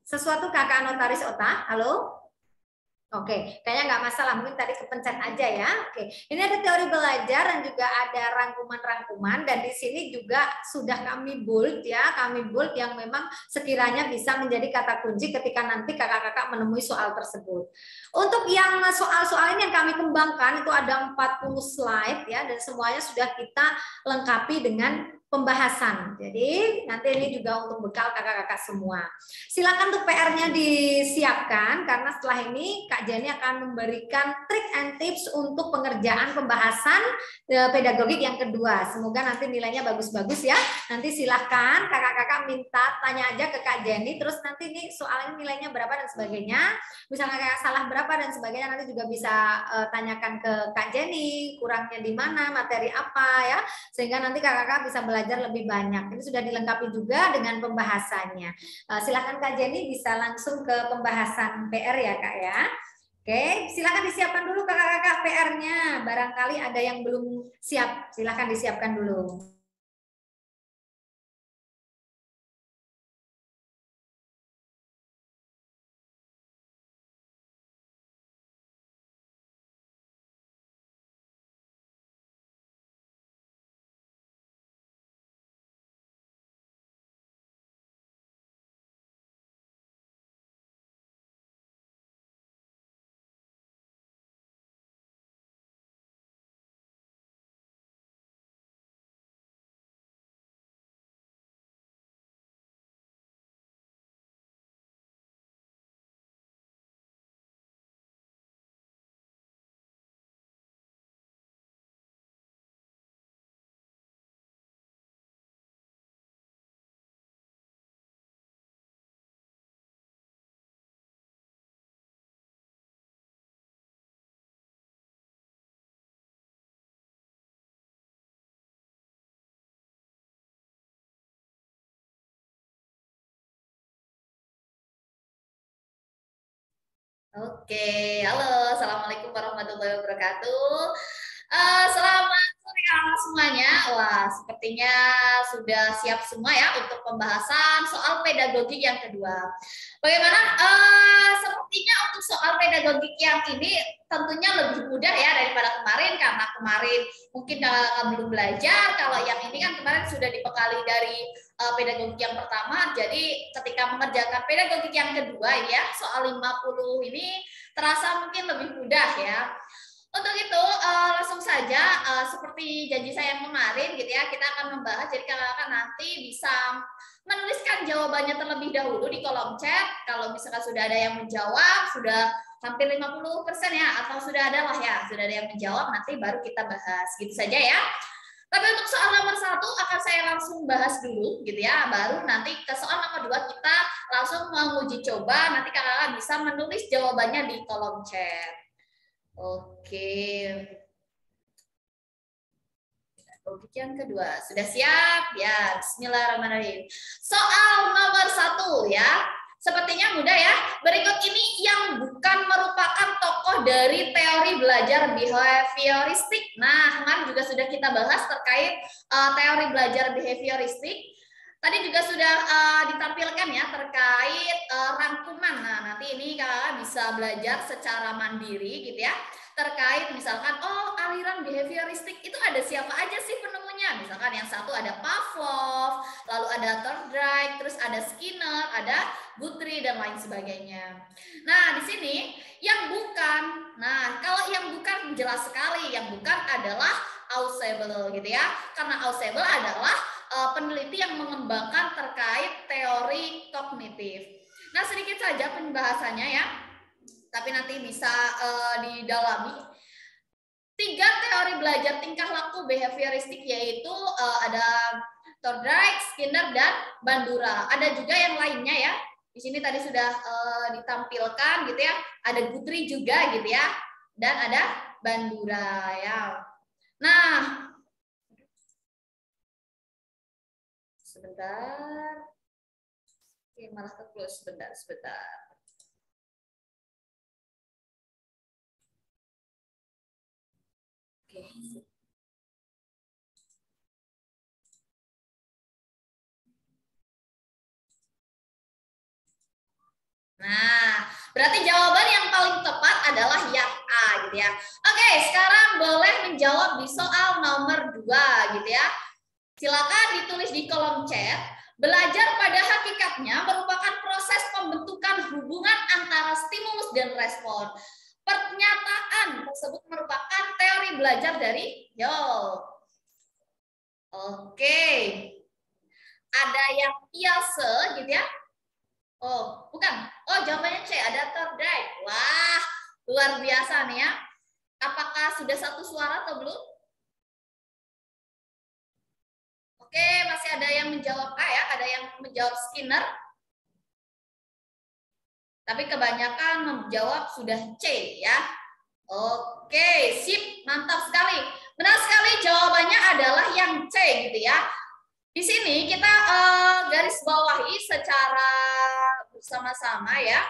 sesuatu Kakak Notaris Okta? Halo? Oke, kayaknya nggak masalah, mungkin tadi kepencet aja ya. Oke, ini ada teori belajar dan juga ada rangkuman-rangkuman, dan di sini juga sudah kami bold ya, kami bold yang memang sekiranya bisa menjadi kata kunci ketika nanti kakak-kakak menemui soal tersebut. Untuk yang soal-soal ini yang kami kembangkan itu ada 40 slide ya, dan semuanya sudah kita lengkapi dengan pembahasan. Jadi nanti ini juga untuk bekal kakak-kakak semua. Silakan untuk PR-nya disiapkan karena setelah ini Kak Jenny akan memberikan trik and tips untuk pengerjaan pembahasan pedagogik yang kedua. Semoga nanti nilainya bagus-bagus ya. Nanti silakan kakak-kakak minta tanya aja ke Kak Jenny, terus nanti nih soalnya nilainya berapa dan sebagainya. Misalnya kayak salah berapa dan sebagainya nanti juga bisa tanyakan ke Kak Jenny, kurangnya di mana, materi apa ya. Sehingga nanti kakak-kakak bisa belajar lebih banyak. Ini sudah dilengkapi juga dengan pembahasannya. Silakan Kak Jenny bisa langsung ke pembahasan PR ya Kak ya. Oke, silakan disiapkan dulu kakak-kakak PR-nya. Barangkali ada yang belum siap, silakan disiapkan dulu. Oke, halo, assalamualaikum warahmatullahi wabarakatuh. Selamat sore kakak semuanya. Wah, sepertinya sudah siap semua ya untuk pembahasan soal pedagogik yang kedua. Bagaimana? Sepertinya untuk soal pedagogik yang ini tentunya lebih mudah ya daripada kemarin, karena kemarin mungkin kakak belum belajar. Kalau yang ini kan kemarin sudah dibekali dari pedagogik yang pertama, jadi ketika mengerjakan pedagogik yang kedua ya, soal 50 ini terasa mungkin lebih mudah ya. Untuk itu langsung saja seperti janji saya yang kemarin gitu ya, kita akan membahas, jadi kakak-kakak nanti bisa menuliskan jawabannya terlebih dahulu di kolom chat. Kalau misalkan sudah ada yang menjawab, sudah hampir 50% ya, atau sudah ada lah ya, sudah ada yang menjawab, nanti baru kita bahas gitu saja ya. Tapi untuk soal nomor 1 akan saya langsung bahas dulu gitu ya, baru nanti ke soal nomor 2 kita langsung menguji coba, nanti kakak bisa menulis jawabannya di kolom chat. Oke. Pedagogik yang kedua sudah siap ya. Bismillahirrahmanirrahim. Soal nomor 1 ya. Sepertinya mudah ya. Berikut ini yang bukan merupakan tokoh dari teori belajar behavioristik. Nah, kemarin juga sudah kita bahas terkait teori belajar behavioristik. Tadi juga sudah ditampilkan ya terkait rangkuman. Nah, nanti ini kakak bisa belajar secara mandiri gitu ya. Terkait misalkan, oh aliran behavioristik itu ada siapa aja sih penemunya? Misalkan yang satu ada Pavlov, lalu ada Thorndike, terus ada Skinner, ada Guthrie, dan lain sebagainya. Nah, di sini yang bukan. Nah, kalau yang bukan jelas sekali. Yang bukan adalah Ausable gitu ya. Karena Ausable adalah peneliti yang mengembangkan terkait teori kognitif. Nah, sedikit saja pembahasannya ya, tapi nanti bisa didalami. 3 teori belajar tingkah laku behavioristik, yaitu ada Thorndike, Skinner, dan Bandura. Ada juga yang lainnya ya. Di sini tadi sudah ditampilkan gitu ya. Ada Guthrie juga gitu ya. Dan ada Bandura ya. Nah, sebentar. Oke, malah ke close sebentar. Oke. Nah, berarti jawaban yang paling tepat adalah yang A gitu ya. Oke, sekarang boleh menjawab di soal nomor 2 gitu ya. Silakan ditulis di kolom chat. Belajar pada hakikatnya merupakan proses pembentukan hubungan antara stimulus dan respon. Pernyataan tersebut merupakan teori belajar dari Yole. Oke. Ada yang Piaget gitu ya. Oh, bukan. Oh, jawabannya C, ada Thorndike. Wah, luar biasa nih ya. Apakah sudah satu suara atau belum? Oke, masih ada yang menjawab A ya, ada yang menjawab Skinner. Tapi kebanyakan menjawab sudah C ya. Oke, sip, mantap sekali. Benar sekali, jawabannya adalah yang C gitu ya. Di sini kita garis bawahi secara bersama-sama ya.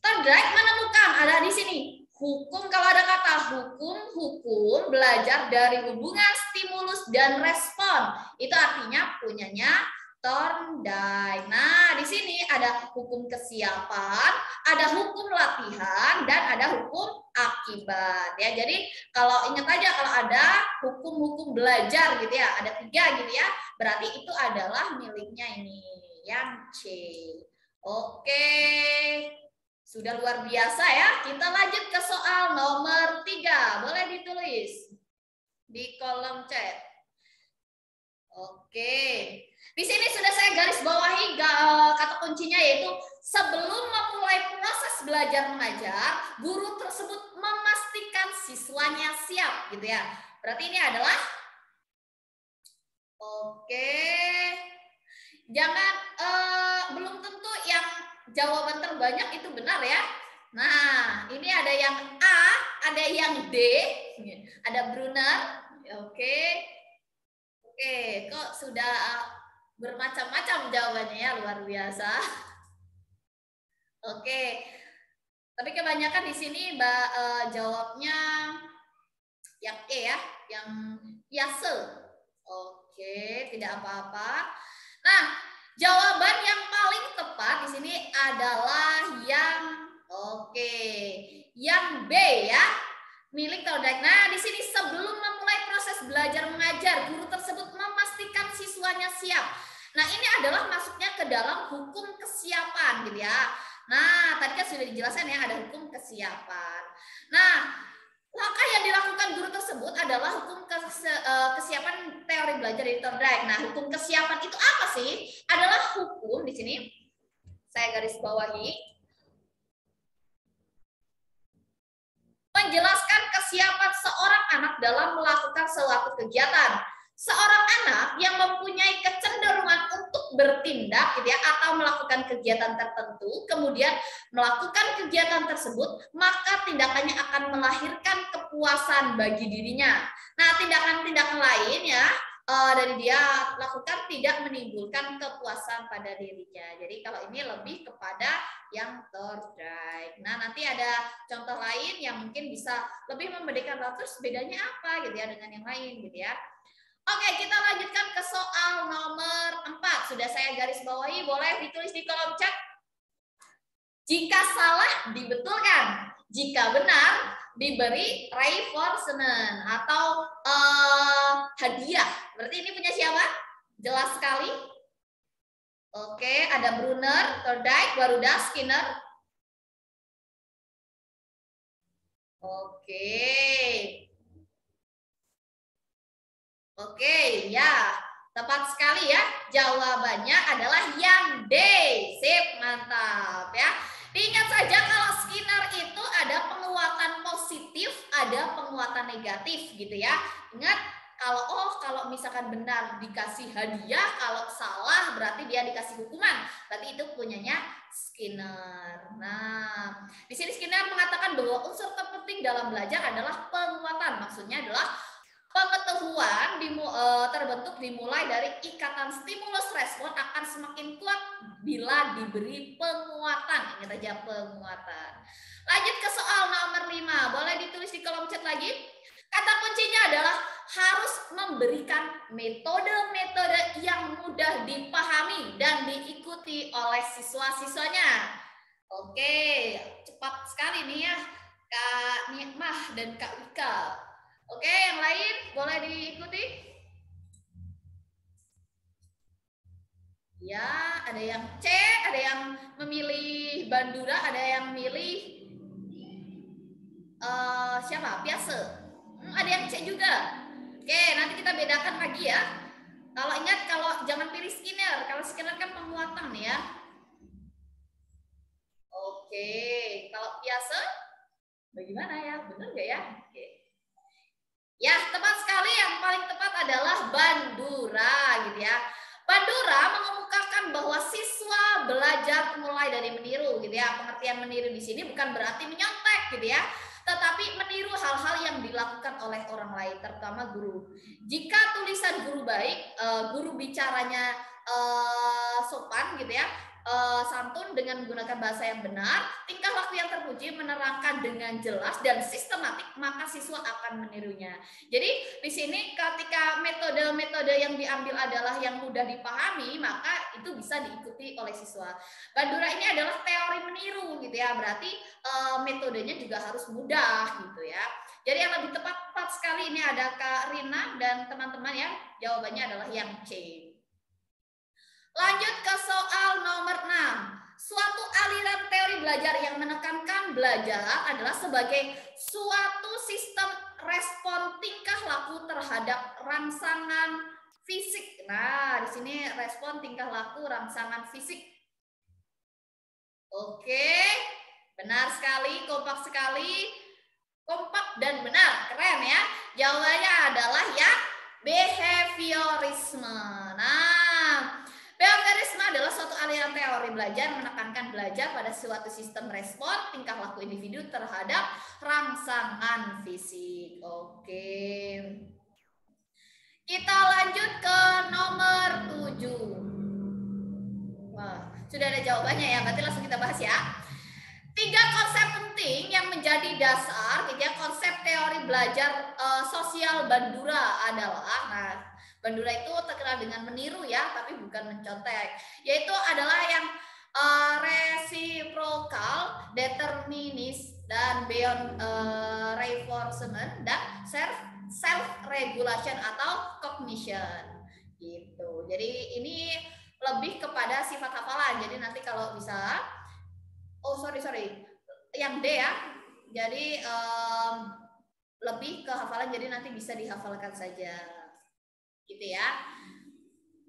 Thorndike menemukan, ada di sini, hukum, kalau ada kata hukum belajar dari hubungan stimulus dan respon. Itu artinya punyanya Thorndike. Nah, di sini ada hukum kesiapan, ada hukum latihan, dan ada hukum akibat. Ya, jadi kalau ingat aja kalau ada hukum-hukum belajar gitu ya, ada 3 gitu ya, berarti itu adalah miliknya ini yang C. Oke. Sudah luar biasa ya. Kita lanjut ke soal nomor 3. Boleh ditulis di kolom chat. Oke. Di sini sudah saya garis bawahi kata kuncinya, yaitu sebelum memulai proses belajar mengajar, guru tersebut memastikan siswanya siap gitu ya. Berarti ini adalah jangan belum tentu yang jawaban terbanyak itu benar ya. Nah, ini ada yang A, ada yang D, ada Brunner. Oke, kok sudah bermacam-macam jawabannya ya, luar biasa. Oke, tapi kebanyakan di sini jawabnya yang E ya, yang Yase. Oke, tidak apa-apa. Nah, jawaban yang paling tepat di sini adalah yang yang B ya, milik Thorndike. Nah, di sini sebelum memulai proses belajar mengajar, guru tersebut memastikan siswanya siap. Nah, ini adalah masuknya ke dalam hukum kesiapan gitu ya. Nah, tadi kan sudah dijelaskan ya, ada hukum kesiapan. Nah, langkah yang dilakukan guru tersebut adalah hukum kesiapan teori belajar dari Thorndike. Nah, hukum kesiapan itu apa sih? Adalah hukum, di sini saya garis bawahi, menjelaskan kesiapan seorang anak dalam melakukan suatu kegiatan. Seorang anak yang mempunyai kecenderungan untuk bertindak gitu ya, atau melakukan kegiatan tertentu, kemudian melakukan kegiatan tersebut, maka tindakannya akan melahirkan kepuasan bagi dirinya. Nah, tindakan-tindakan lain ya dari dia lakukan tidak menimbulkan kepuasan pada dirinya. Jadi kalau ini lebih kepada yang Thorndike. Nah, nanti ada contoh lain yang mungkin bisa lebih membedakan, terus bedanya apa gitu ya dengan yang lain gitu ya. Oke, kita lanjutkan ke soal nomor 4. Sudah saya garis bawahi, boleh ditulis di kolom chat. Jika salah, dibetulkan. Jika benar, diberi reinforcement atau hadiah. Berarti ini punya siapa? Jelas sekali. Oke, ada Brunner, Thorndike, Garuda, Skinner. Oke, ya. Tepat sekali ya. Jawabannya adalah yang D. Sip, mantap ya. Diingat saja kalau Skinner itu ada penguatan positif, ada penguatan negatif gitu ya. Ingat kalau misalkan benar dikasih hadiah, kalau salah berarti dia dikasih hukuman. Berarti itu punyanya Skinner. Nah, di sini Skinner mengatakan bahwa unsur terpenting dalam belajar adalah penguatan. Maksudnya adalah pengetahuan terbentuk dimulai dari ikatan stimulus respon akan semakin kuat bila diberi penguatan. Ingat aja penguatan. Lanjut ke soal nomor 5. Boleh ditulis di kolom chat lagi. Kata kuncinya adalah harus memberikan metode-metode yang mudah dipahami dan diikuti oleh siswa-siswanya. Oke, cepat sekali nih ya Kak Nikmah dan Kak Wika. Oke, yang lain boleh diikuti? Ya, ada yang C, ada yang memilih Bandura, ada yang milih siapa? Piase. Ada yang C juga. Oke, nanti kita bedakan lagi ya. Kalau ingat, kalau jangan pilih Skinner. Kalau Skinner kan penguatan ya. Oke, kalau Piase, bagaimana ya? Benar nggak ya? Oke. Ya, tepat sekali. Yang paling tepat adalah Bandura gitu ya. Bandura mengemukakan bahwa siswa belajar mulai dari meniru gitu ya. Pengertian meniru di sini bukan berarti menyontek gitu ya, tetapi meniru hal-hal yang dilakukan oleh orang lain, terutama guru. Jika tulisan guru baik, guru bicaranya sopan gitu ya, santun dengan menggunakan bahasa yang benar, tingkah laku yang terpuji, menerangkan dengan jelas dan sistematik, maka siswa akan menirunya. Jadi di sini ketika metode-metode yang diambil adalah yang mudah dipahami, maka itu bisa diikuti oleh siswa. Bandura ini adalah teori meniru gitu ya, berarti metodenya juga harus mudah gitu ya. Jadi yang lebih tepat sekali ini ada Kak Rina dan teman-teman ya, jawabannya adalah yang C. Lanjut ke soal nomor 6. Suatu aliran teori belajar yang menekankan belajar adalah sebagai suatu sistem respon tingkah laku terhadap rangsangan fisik. Nah, di sini respon tingkah laku rangsangan fisik. Oke, benar sekali, kompak sekali. Kompak dan benar, keren ya. Jawabannya adalah yang behaviorisme. Nah, behaviorisme adalah suatu aliran teori belajar menekankan belajar pada suatu sistem respon tingkah laku individu terhadap rangsangan fisik. Oke. Kita lanjut ke nomor 7. Wah, sudah ada jawabannya ya, berarti langsung kita bahas ya. 3 konsep penting yang menjadi dasar gitu ya, konsep teori belajar sosial Bandura adalah, nah, Bandura itu terkenal dengan meniru ya, tapi bukan mencontek, yaitu adalah yang reciprocal, determinis, dan beyond reinforcement, dan self-regulation atau cognition gitu. Jadi ini lebih kepada sifat hafalan, jadi nanti kalau bisa yang D ya. Jadi lebih ke hafalan, jadi nanti bisa dihafalkan saja. Gitu ya.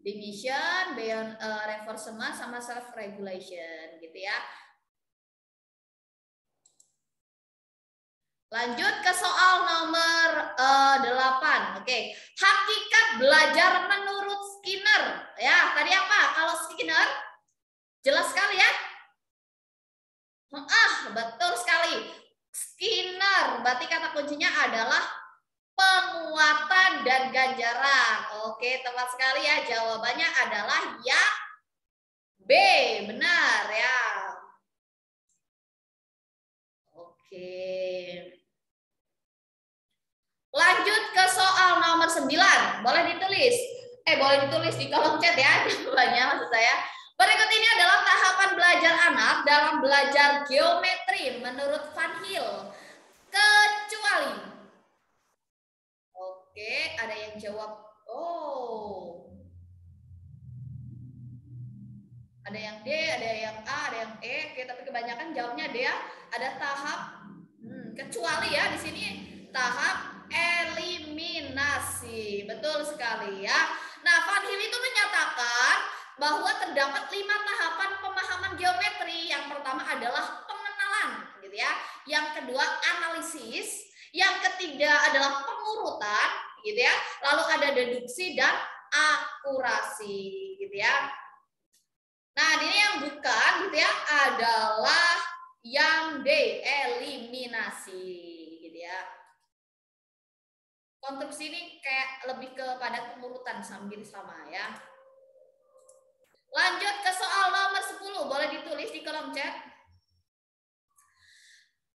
Division, beyond reinforcement, sama self regulation gitu ya. Lanjut ke soal nomor 8. Oke. Hakikat belajar menurut Skinner. Ya, tadi apa? Kalau Skinner jelas sekali ya. Betul sekali. Skinner, berarti kata kuncinya adalah penguatan dan ganjaran. Oke, tepat sekali ya. Jawabannya adalah yang B. Benar ya. Oke. Lanjut ke soal nomor 9. Boleh ditulis. Boleh ditulis di kolom chat ya. Jawabannya maksud saya. Berikut ini adalah tahapan belajar anak dalam belajar geometri menurut Van Hill. Kecuali. Oke, ada yang jawab. Ada yang D, ada yang A, ada yang E. Oke, tapi kebanyakan jawabnya D ya. Ada tahap kecuali ya di sini tahap eliminasi. Betul sekali ya. Nah, Nah, Van Hill itu menyatakan bahwa terdapat 5 tahapan pemahaman geometri. Yang pertama adalah pengenalan, gitu ya. Yang kedua analisis, yang ketiga adalah pengurutan, gitu ya. Lalu ada deduksi dan akurasi, gitu ya. Nah, ini yang bukan, gitu ya, adalah yang dieliminasi, gitu ya. Konstruksi ini kayak lebih kepada pengurutan sambil sama ya. Lanjut ke soal nomor 10, boleh ditulis di kolom chat.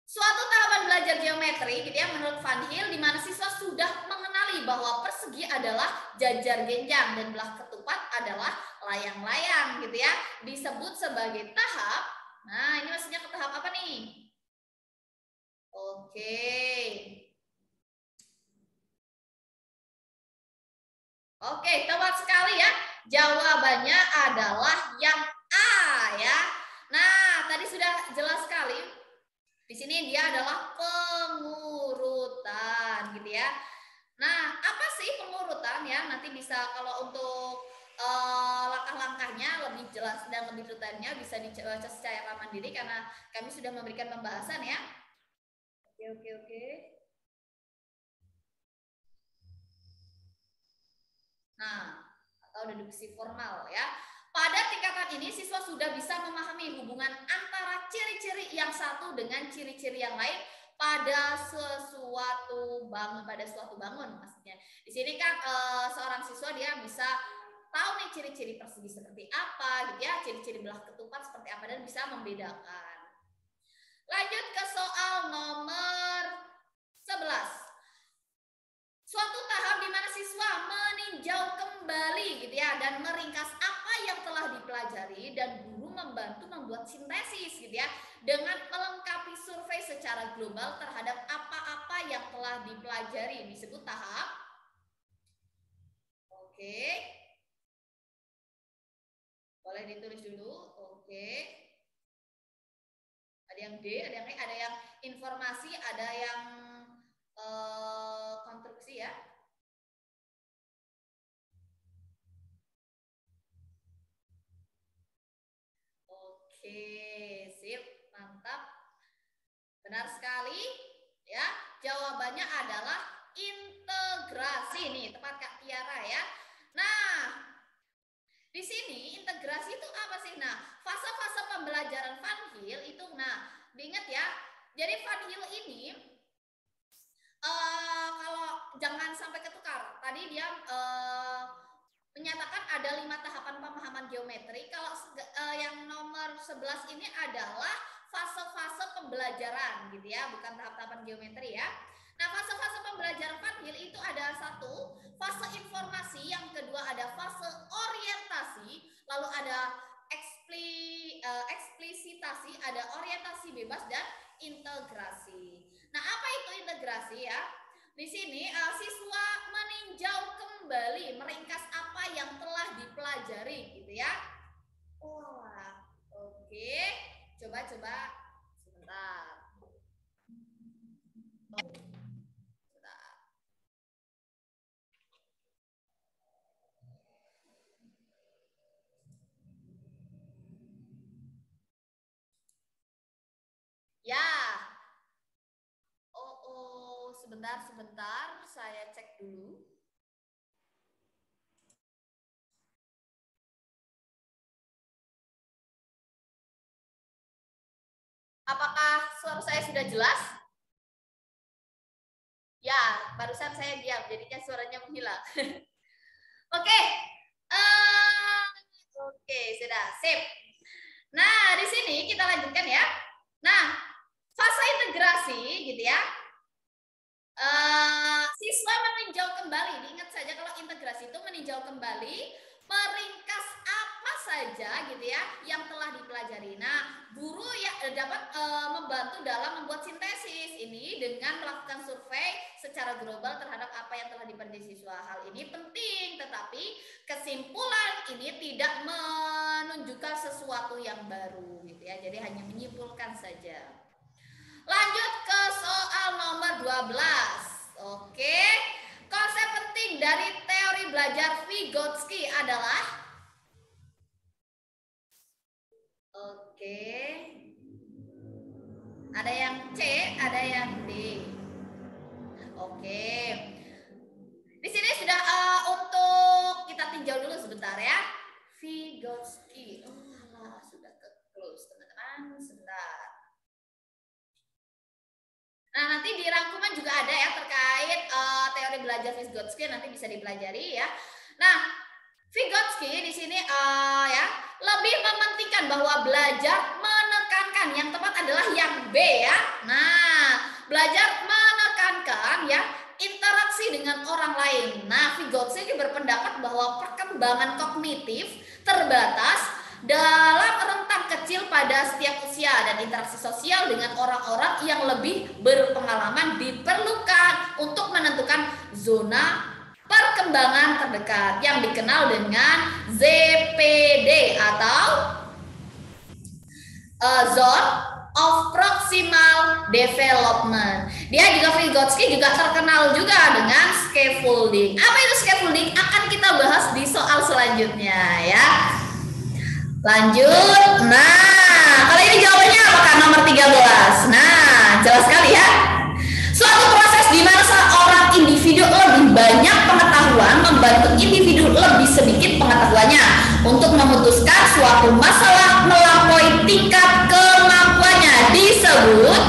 Suatu tahapan belajar geometri, gitu ya, menurut Van Hill, di mana siswa sudah mengenali bahwa persegi adalah jajar genjang dan belah ketupat adalah layang-layang, gitu ya, disebut sebagai tahap. Nah, ini maksudnya ke tahap apa nih? Oke. Oke, tepat sekali ya. Jawabannya adalah yang A ya. Nah, tadi sudah jelas sekali. Di sini dia adalah pengurutan gitu ya. Nah, apa sih pengurutan ya? Nanti bisa kalau untuk langkah-langkahnya lebih jelas dan lebih detailnya bisa dibaca secara mandiri karena kami sudah memberikan pembahasan ya. Oke. Nah, atau deduksi formal ya. Pada tingkatan ini siswa sudah bisa memahami hubungan antara ciri-ciri yang satu dengan ciri-ciri yang lain pada suatu bangun maksudnya. Di sini kan seorang siswa dia bisa tahu nih ciri-ciri persegi seperti apa gitu ya, ciri-ciri belah ketupat seperti apa dan bisa membedakan. Lanjut ke soal nomor 11. Suatu tahap di mana siswa meninjau kembali gitu ya dan meringkas apa yang telah dipelajari dan guru membantu membuat sintesis gitu ya dengan melengkapi survei secara global terhadap apa-apa yang telah dipelajari disebut tahap. Oke. Boleh ditulis dulu. Oke. Ada yang D, ada yang E, ada yang informasi, ada yang konstruksi ya. Oke, sip, mantap. Benar sekali ya. Jawabannya adalah integrasi nih, tepat Kak Tiara ya. Nah, di sini integrasi itu apa sih? Nah, fase-fase pembelajaran Van Hill itu, nah, diingat ya. Jadi Van Hill ini kalau jangan sampai ketukar. Tadi dia menyatakan ada 5 tahapan pemahaman geometri. Kalau yang nomor 11 ini adalah fase-fase pembelajaran gitu ya, bukan tahap-tahapan geometri ya. Nah, fase-fase pembelajaran Van Hill itu ada 1, fase informasi, yang kedua ada fase orientasi, lalu ada eksplisitasi, ada orientasi bebas dan integrasi. Nah, apa itu integrasi ya? Di sini siswa meninjau kembali, meringkas apa yang telah dipelajari gitu ya. Wah, oke. Coba sebentar. Ya. Sebentar, saya cek dulu. Apakah suara saya sudah jelas? Ya, barusan saya diam, jadinya suaranya menghilang. Oke. Oke, sudah. Sip. Nah, di sini kita lanjutkan ya. Nah, fase integrasi gitu ya. Siswa meninjau kembali. Diingat saja kalau integrasi itu meninjau kembali, meringkas apa saja gitu ya yang telah dipelajari. Nah, guru ya dapat membantu dalam membuat sintesis ini dengan melakukan survei secara global terhadap apa yang telah dipelajari siswa. Hal ini penting, tetapi kesimpulan ini tidak menunjukkan sesuatu yang baru gitu ya. Jadi hanya menyimpulkan saja. Lanjut ke soal nomor 12. Oke. Konsep penting dari teori belajar belajar Vygotsky adalah? Oke. Ada yang C, ada yang D. Oke. Di sini sudah untuk kita tinjau dulu sebentar ya. Vygotsky. Oh, sudah ke close teman-teman. Sebentar. Nah, nanti di rangkuman juga ada ya terkait teori belajar Vygotsky, nanti bisa dipelajari ya. Nah, Vygotsky di sini ya lebih mementingkan bahwa belajar menekankan, yang tepat adalah yang B ya. Nah, belajar menekankan ya interaksi dengan orang lain. Nah, Vygotsky berpendapat bahwa perkembangan kognitif terbatas dalam rentang kecil pada setiap usia, dan interaksi sosial dengan orang-orang yang lebih berpengalaman diperlukan untuk menentukan zona perkembangan terdekat yang dikenal dengan ZPD atau Zone of Proximal Development. Dia juga, Vygotsky juga terkenal juga dengan scaffolding. Apa itu scaffolding? Akan kita bahas di soal selanjutnya ya. Lanjut. Nah, kali ini jawabannya apakah nomor 13? Nah, jelas sekali ya. Suatu proses di mana seorang individu lebih banyak pengetahuan membantu individu lebih sedikit pengetahuannya untuk memutuskan suatu masalah melampaui tingkat kemampuannya disebut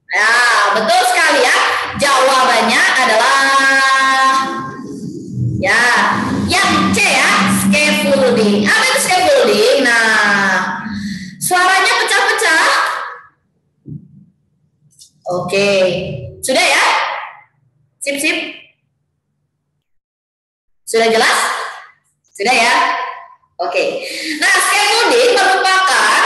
Ya, betul sekali ya. Jawabannya adalah ya, yang C ya, scaffolding. Apa itu scaffolding? Nah, suaranya pecah-pecah. Oke, sudah ya? Sip. Sudah jelas? Sudah ya? Oke. Nah, scaffolding merupakan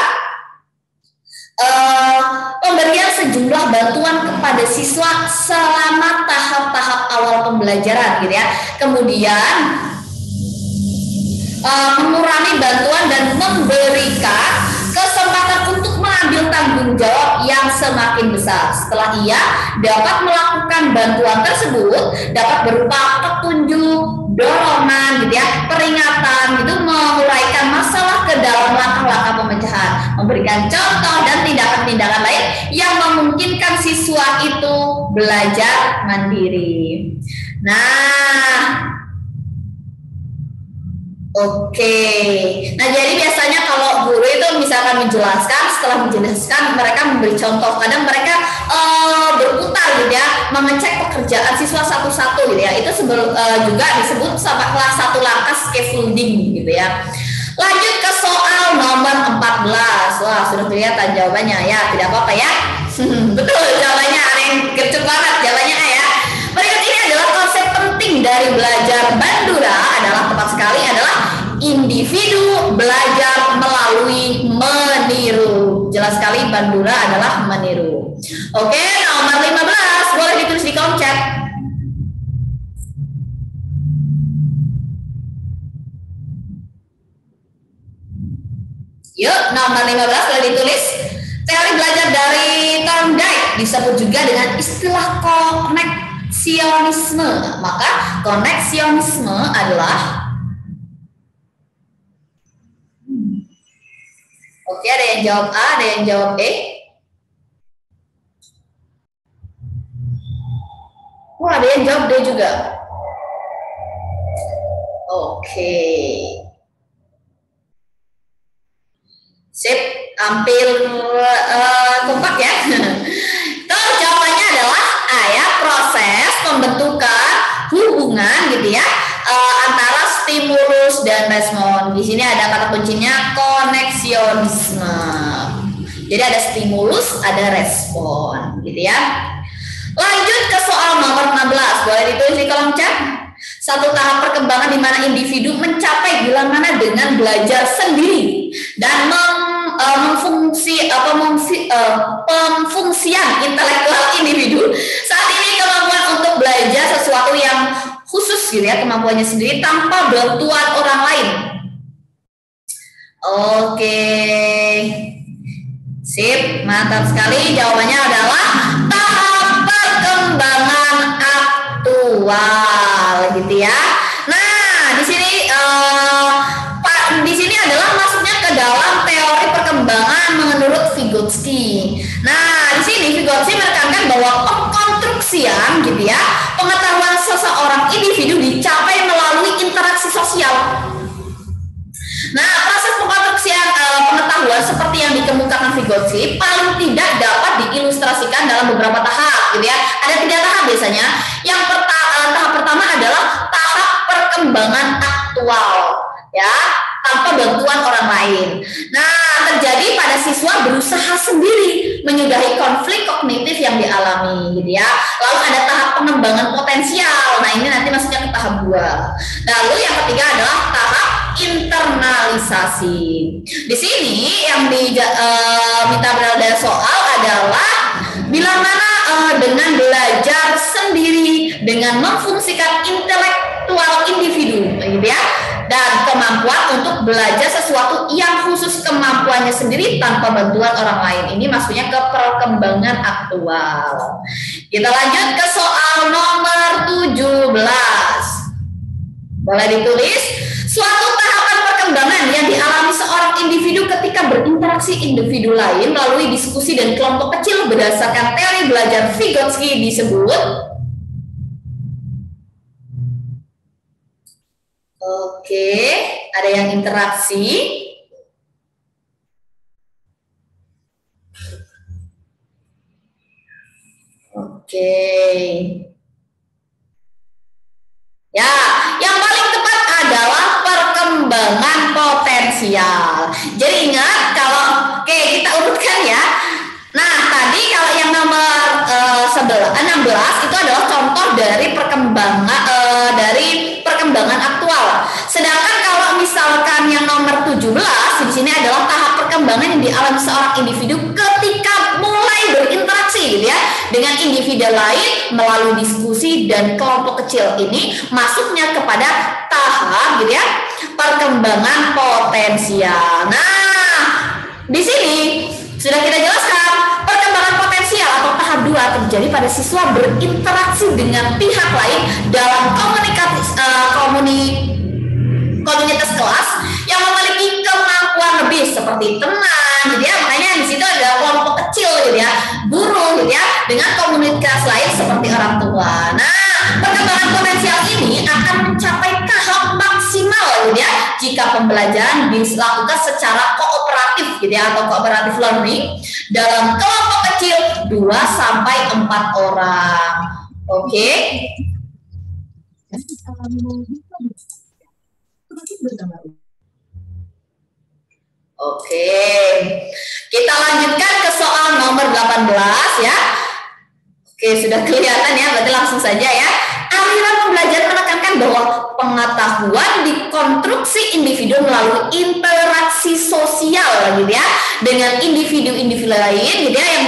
pemberian sejumlah bantuan kepada siswa selama tahap-tahap awal pembelajaran gitu ya. Kemudian mengurangi bantuan dan memberikan kesempatan untuk mengambil tanggung jawab yang semakin besar. Setelah ia dapat melakukan bantuan tersebut, dapat berupa petunjuk, dorongan gitu ya, peringatan gitu, menguraikan masalah ke dalam langkah-langkah pemecahan, memberikan contoh dan tindakan-tindakan lain yang memungkinkan siswa itu belajar mandiri. Nah, oke. Nah, jadi biasanya kalau guru itu misalkan menjelaskan, setelah menjelaskan mereka memberi contoh. Kadang mereka berputar gitu ya, mengecek pekerjaan siswa satu-satu gitu ya. Itu juga disebut sama kelas 1 langkah scaffolding gitu ya. Lanjut ke soal nomor 14. Wah, sudah kelihatan jawabannya ya. Tidak apa-apa ya. Betul jawabannya, ada yang gercep banget jawabannya ya. Berikut ini adalah konsep penting dari belajar Bandura, adalah tepat sekali adalah individu belajar melalui meniru. Jelas sekali Bandura adalah meniru. Oke, nomor 15 boleh ditulis di kolom chat. Yuk, nomor 15 boleh ditulis. Teori belajar dari Thorndike disebut juga dengan istilah koneksionisme. Maka koneksionisme adalah Oke, ada yang jawab A, ada yang jawab E. Wah, ada yang jawab D juga. Oke. Sip, hampir kompak ya. Tuh, jawabannya adalah A ya, proses pembentukan hubungan gitu ya antara stimulus dan respon. Di sini ada kata kuncinya koneksionisme. Jadi ada stimulus, ada respon gitu ya. Lanjut ke soal nomor 16. Boleh ditulis di kolom chat. Satu tahap perkembangan di mana individu mencapai bila mana dengan belajar sendiri dan pemfungsian intelektual individu. Saat ini kemampuan untuk belajar sesuatu yang khusus gitu ya, kemampuannya sendiri tanpa bantuan orang lain. Oke. Sip, mantap sekali. Jawabannya adalah tahap perkembangan aktual, gitu ya. Nah, di sini adalah masuknya ke dalam teori perkembangan menurut Vygotsky. Nah, di sini Vygotsky menekankan bahwa pengkonstruksian, gitu ya, pengetahuan seseorang individu dicapai melalui interaksi sosial. Nah, proses pengkonstruksian pengetahuan seperti yang dikemukakan Vygotsky paling tidak dapat diilustrasikan dalam beberapa tahap, gitu ya. Ada 3 tahap biasanya. Yang tahap pertama adalah tahap perkembangan aktual, ya, tanpa bantuan orang lain. Nah, terjadi pada siswa berusaha sendiri menyudahi konflik kognitif yang dialami, gitu ya. Lalu ada tahap pengembangan potensial. Nah, ini nanti masuknya ke tahap 2. Lalu yang ketiga adalah tahap internalisasi. Di sini yang minta berada soal adalah bila mana dengan belajar sendiri dengan memfungsikan intelektual individu, gitu ya, dan kemampuan untuk belajar sesuatu yang khusus kemampuannya sendiri tanpa bantuan orang lain. Ini maksudnya ke perkembangan aktual. Kita lanjut ke soal nomor 17. Boleh ditulis, suatu tahapan perkembangan yang dialami seorang individu ketika berinteraksi individu lain melalui diskusi dan kelompok kecil berdasarkan teori belajar Vygotsky disebut. Oke, ada yang interaksi. Oke. Ya, yang paling tepat adalah perkembangan potensial. Jadi ingat kalau kita urutkan ya. Nah, tadi kalau yang nomor 16 itu adalah contoh dari perkembangan aktual. Sedangkan kalau misalkan yang nomor 17 di sini adalah tahap perkembangan yang dialami seorang individu ketika mulai berinteraksi, gitu ya, dengan individu lain melalui diskusi dan kelompok kecil. Ini masuknya kepada tahap, gitu ya, perkembangan potensial. Nah, di sini sudah kita jelaskan perkembangan potensial atau tahap 2 terjadi pada siswa berinteraksi dengan pihak lain dalam komunitas kelas yang memiliki kemampuan lebih seperti teman, gitu ya. Makanya di situ ada kelompok kecil, gitu ya, guru, gitu ya, dengan komunitas lain seperti orang tua. Nah, perkembangan potensial ini akan mencapai tahap maksimal, gitu ya, jika pembelajaran dilakukan secara kooperatif, gitu ya, atau cooperative learning dalam kelompok kecil 2-4 orang. Oke. Oke, kita lanjutkan ke soal nomor 18 ya. Oke, sudah kelihatan ya, berarti langsung saja ya. Aliran pembelajaran menekankan bahwa pengetahuan dikonstruksi individu melalui interaksi sosial, gitu ya, dengan individu-individu lain, gitu ya, yang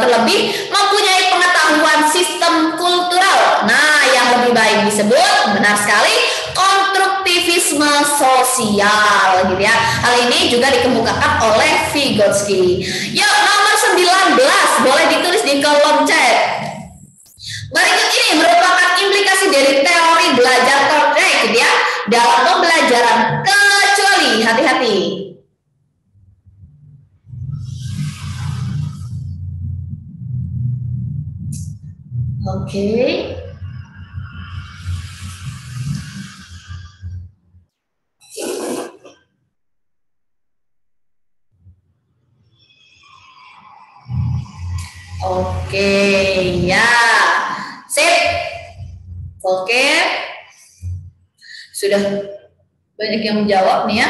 terlebih mempunyai pengetahuan sistem kultural. Nah, yang lebih baik disebut, benar sekali, konstruktivisme sosial, gitu ya. Hal ini juga dikemukakan oleh Vygotsky. Yuk, nomor 19 boleh ditulis di kolom chat. Berikut ini merupakan implikasi dari teori belajar Thorndike, gitu ya, dalam pembelajaran, kecuali, hati-hati. Oke. Oke, ya. Sip. Oke. Sudah banyak yang menjawab nih ya.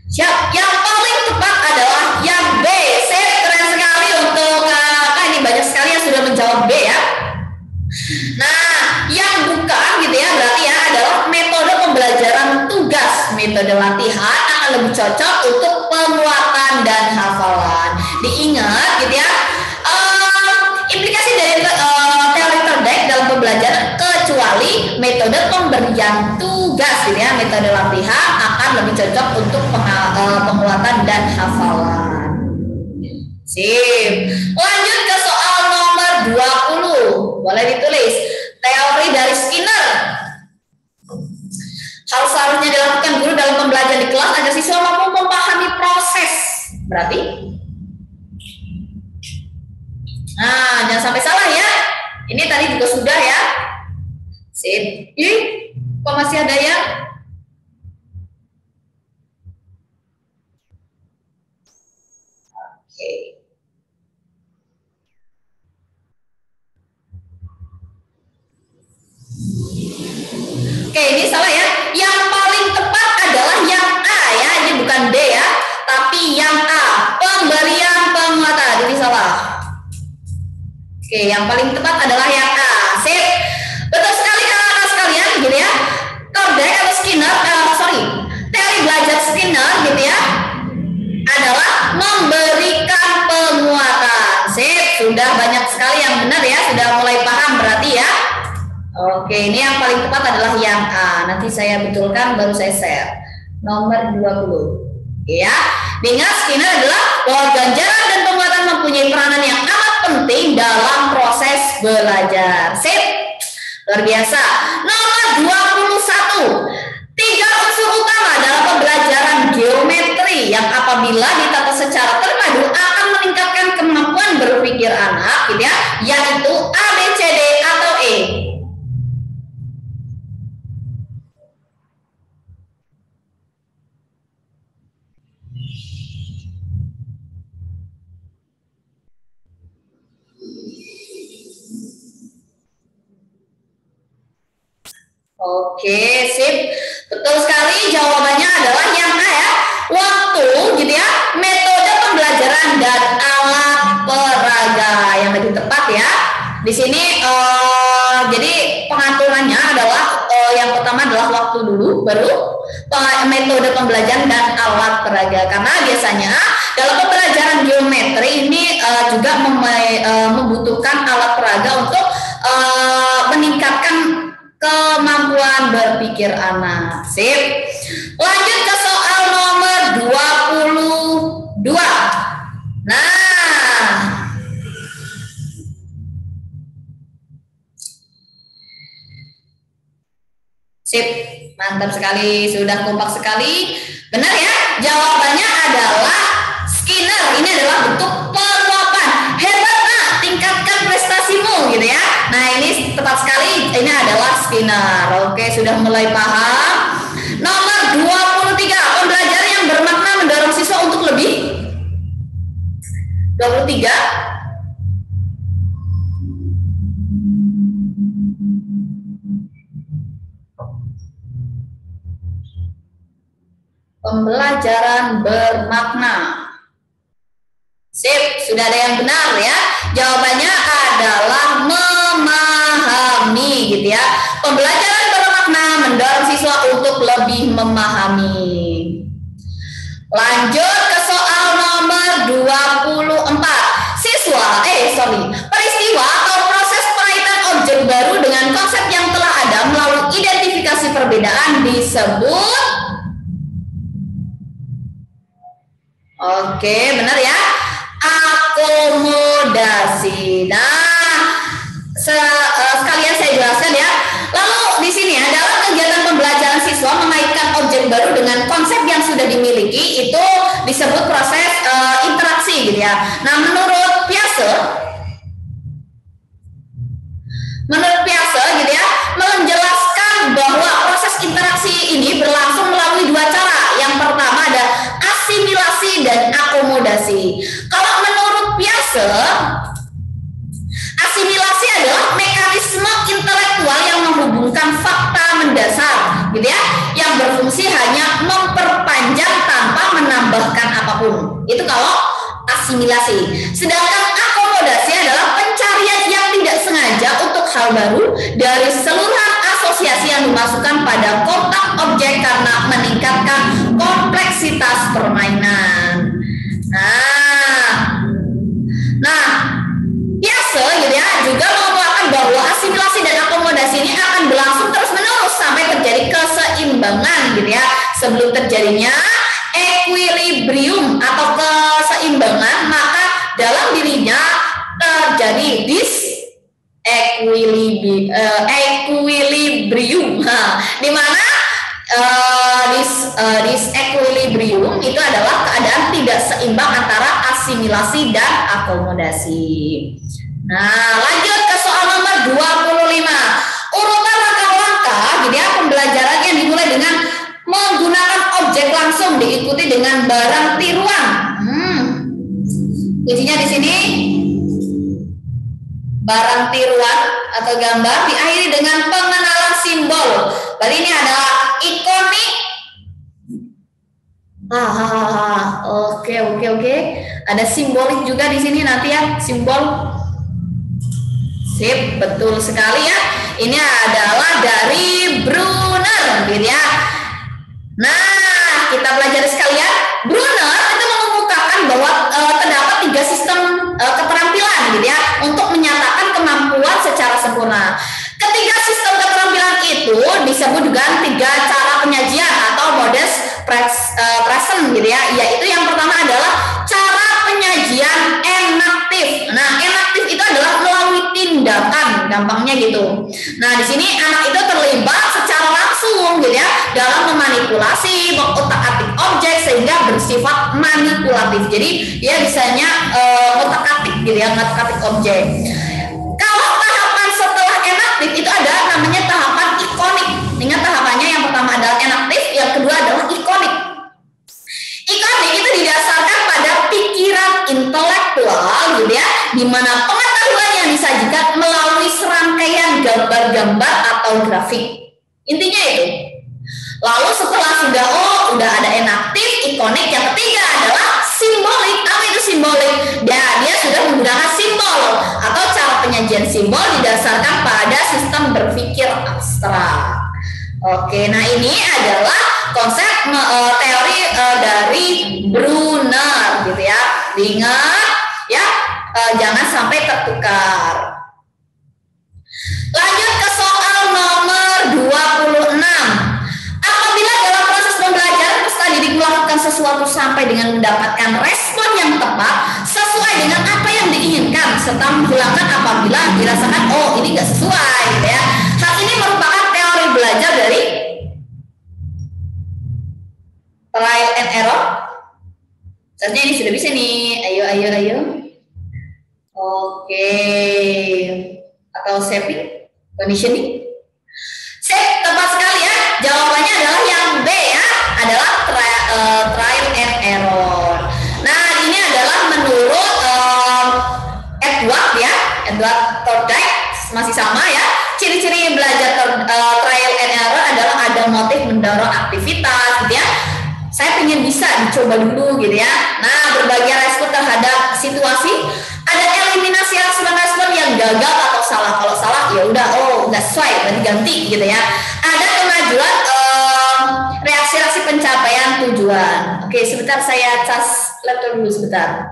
Siap. Yang paling tepat adalah yang B. Sip, keren sekali untuk ini banyak sekali yang sudah menjawab B ya. Nah, yang bukan, gitu ya, berarti ya adalah metode pembelajaran tugas. Metode latihan akan lebih cocok untuk penguatan dan hafalan. Diingat, gitu ya. Implikasi dari teori Thorndike dalam pembelajaran, kecuali metode pemberian tugas gitu ya, metode latihan akan lebih cocok untuk penguatan dan hafalan. Sip. Lanjut ke soal nomor 20. Boleh ditulis. Teori dari Skinner. Hal seharusnya dilakukan guru dalam pembelajaran di kelas agar siswa mampu memahami proses. Berarti nah, jangan sampai salah ya. Ini tadi juga sudah ya. Sip. Ih, kok masih ada yang? Oke. Oke, ini salah ya. Yang paling tepat adalah yang A ya. Ini bukan D ya, tapi yang A. Pemberian penguatan. Ini salah. Oke, yang paling tepat adalah yang A. Sip. Betul sekali kakak-kakak sekalian gitu ya. Thorndike atau Skinner, teori belajar Skinner gitu ya, adalah memberikan penguatan. Sip, sudah banyak sekali yang benar ya, sudah mulai paham berarti ya. Oke, ini yang paling tepat adalah yang A. Nanti saya betulkan baru saya share. Nomor 20. Ya, ingat Skinner adalah bahwa ganjaran dan penguatan mempunyai peranan yang amat penting dalam proses belajar. Sip, luar biasa. Nomor 21. 3 unsur utama dalam pembelajaran geometri yang apabila ditata secara terpadu akan meningkatkan kemampuan berpikir anak, gitu ya, yaitu A, B, C, D atau E. Oke, sip. Betul sekali, jawabannya adalah yang A ya. Waktu gitu ya, metode pembelajaran dan alat peraga yang lebih tepat ya. Di sini jadi pengaturannya adalah yang pertama adalah waktu dulu, baru metode pembelajaran dan alat peraga. Karena biasanya dalam pembelajaran geometri ini juga membutuhkan alat peraga untuk meningkatkan kemampuan berpikir anak. Sip. Lanjut ke soal nomor 22. Nah, sip, mantap sekali, sudah kompak sekali. Benar ya? Jawabannya adalah Skinner. Ini adalah bentuk penguapan. Hebat nak, tingkatkan prestasimu gitu ya. Nah, ini tepat sekali, ini adalah Skinner. Oke, sudah mulai paham. Nomor 23, pembelajaran yang bermakna mendorong siswa untuk lebih. 23. Pembelajaran bermakna. Sip, sudah ada yang benar ya. Jawabannya adalah memahami gitu ya. Pembelajaran bermakna mendorong siswa untuk lebih memahami. Lanjut ke soal nomor 24. Peristiwa atau proses penaitan objek baru dengan konsep yang telah ada melalui identifikasi perbedaan disebut. Oke, benar ya. Akomodasi. Nah, sekalian saya jelaskan ya. Lalu di sini ya, dalam kegiatan pembelajaran siswa mengaitkan objek baru dengan konsep yang sudah dimiliki itu disebut proses interaksi gitu ya. Nah, menurut Piaget gitu ya, menjelaskan bahwa proses interaksi ini berlangsung melalui dua cara. Yang pertama ada asimilasi dan akomodasi. Kalau menurut Piaget, asimilasi adalah mekanisme intelektual yang menghubungkan fakta mendasar, gitu ya, yang berfungsi hanya memperpanjang tanpa menambahkan apapun. Itu kalau asimilasi. Sedangkan akomodasi adalah pencarian yang tidak sengaja untuk hal baru dari seluruh asosiasi yang dimasukkan pada kontak objek karena meningkatkan kompleksitas permainan. Nah, biasa gitu ya, juga menguatkan bahwa asimilasi dan akomodasi ini akan berlangsung terus keseimbangan gitu ya. Sebelum terjadinya equilibrium atau keseimbangan, maka dalam dirinya terjadi equilibrium. Di mana disequilibrium itu adalah keadaan tidak seimbang antara asimilasi dan akomodasi. Nah, lanjut ke soal nomor 25. Urutan langkah-langkah gitu ya, pembelajaran yang dimulai dengan menggunakan objek langsung diikuti dengan barang tiruan. Kuncinya di sini barang tiruan atau gambar diakhiri dengan pengenalan simbol. Berarti ini adalah ikonik. Oke. Ada simbolik juga di sini nanti ya, simbol. Sip, betul sekali ya. Ini adalah dari Brunner, gitu ya. Nah, kita pelajari sekalian. Brunner itu mengemukakan bahwa terdapat 3 sistem keterampilan, gitu ya, untuk menyatakan kemampuan secara sempurna. Ketiga sistem keterampilan itu disebut dengan 3 cara penyajian atau modes present, gitu ya. Yaitu yang pertama adalah cara penyajian enaktif. Nah, enaktif itu adalah melalui tindakan, gampangnya gitu. Nah, di sini anak itu terlibat secara langsung, gitu ya, dalam memanipulasi, mengutak-atik objek sehingga bersifat manipulatif. Jadi dia bisanya otak-atik, gitu ya, ngotak-atik objek. Kalau tahapan setelah enaktif itu ada namanya tahapan ikonik. Ingat tahapannya, yang pertama adalah enaktif, yang kedua adalah ikonik. Ikonik itu didasarkan pada pikiran intelektual, gitu ya, di mana pengetahuan yang disajikan melalui serangkaian gambar-gambar atau grafik. Intinya itu. Lalu setelah udah ada enaktif, ikonik, yang ketiga adalah simbolik. Apa itu simbolik? Dia sudah menggunakan simbol atau cara penyajian simbol didasarkan pada sistem berpikir abstrak. Oke, nah ini adalah konsep teori dari Brunner, gitu ya. Diingat ya, jangan sampai tertukar. Lanjut ke soal nomor 26. Apabila dalam proses pembelajaran peserta didik melakukan sesuatu sampai dengan mendapatkan respon yang tepat sesuai dengan apa yang diinginkan, serta menghilangkan apabila dirasakan ini nggak sesuai, gitu ya. Hal ini merupakan teori belajar dari trial and error. Sebenarnya ini sudah bisa nih. Ayo. Oke. Atau shaping, conditioning. Tepat sekali ya. Jawabannya adalah yang B ya. Adalah trial and error. Nah, ini adalah menurut Edward Thorndike, masih sama ya. Ciri-ciri belajar trial and error adalah ada motif mendorong aktivitas, gitu ya. Saya pengen bisa dicoba dulu, gitu ya. Nah, berbagi respon terhadap situasi, ada eliminasi respon-respon yang gagal atau salah. Kalau salah ya udah, nggak sesuai, berarti ganti, gitu ya. Ada kemajuan reaksi-reaksi pencapaian tujuan. Oke, sebentar saya cas laptop dulu sebentar.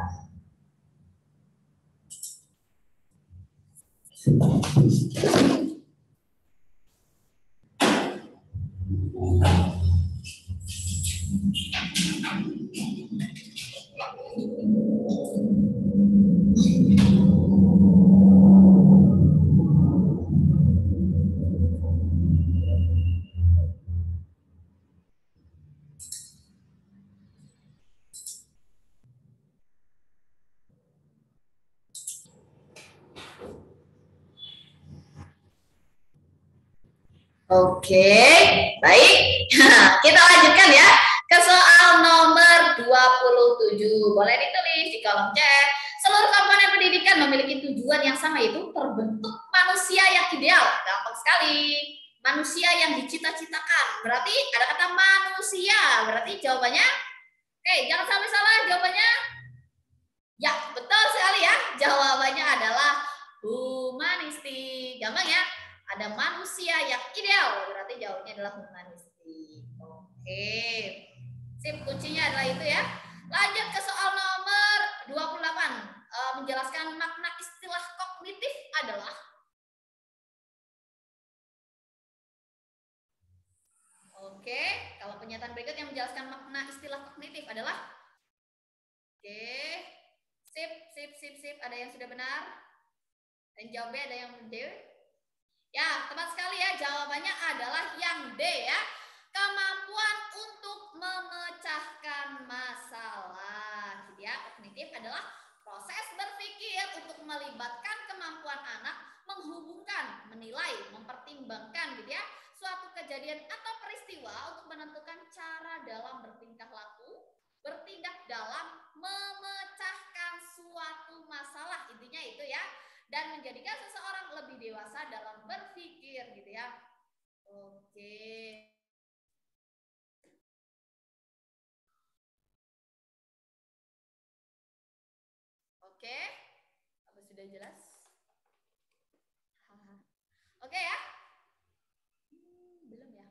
Oke, baik. Kita lanjutkan ya ke soal nomor 27. Boleh ditulis di kolom chat. Seluruh komponen pendidikan memiliki tujuan yang sama, yaitu terbentuk manusia yang ideal. Gampang sekali. Manusia yang dicita-citakan. Berarti ada kata manusia. Berarti jawabannya, jangan sampai salah jawabannya. Ya, betul sekali ya. Jawabannya adalah humanistik. Gampang ya. Ada manusia yang ideal, berarti jawabnya adalah humanistik. Oke. Sip, kuncinya adalah itu ya. Lanjut ke soal nomor 28. Menjelaskan makna istilah kognitif adalah Oke, kalau pernyataan berikut yang menjelaskan makna istilah kognitif adalah sip. Ada yang sudah benar? Dan jawabnya ada yang D? Ya, tepat sekali ya. Jawabannya adalah yang D ya. Kemampuan untuk memecahkan masalah. Gitu ya. Kognitif adalah proses berpikir untuk melibatkan kemampuan anak menghubungkan, menilai, mempertimbangkan gitu ya suatu kejadian atau peristiwa untuk menentukan cara dalam bertingkah laku, bertindak dalam memecahkan suatu masalah, intinya itu ya, dan menjadikan seseorang lebih dewasa dalam berpikir gitu ya. Oke, apa sudah jelas? Oke ya? Belum ya?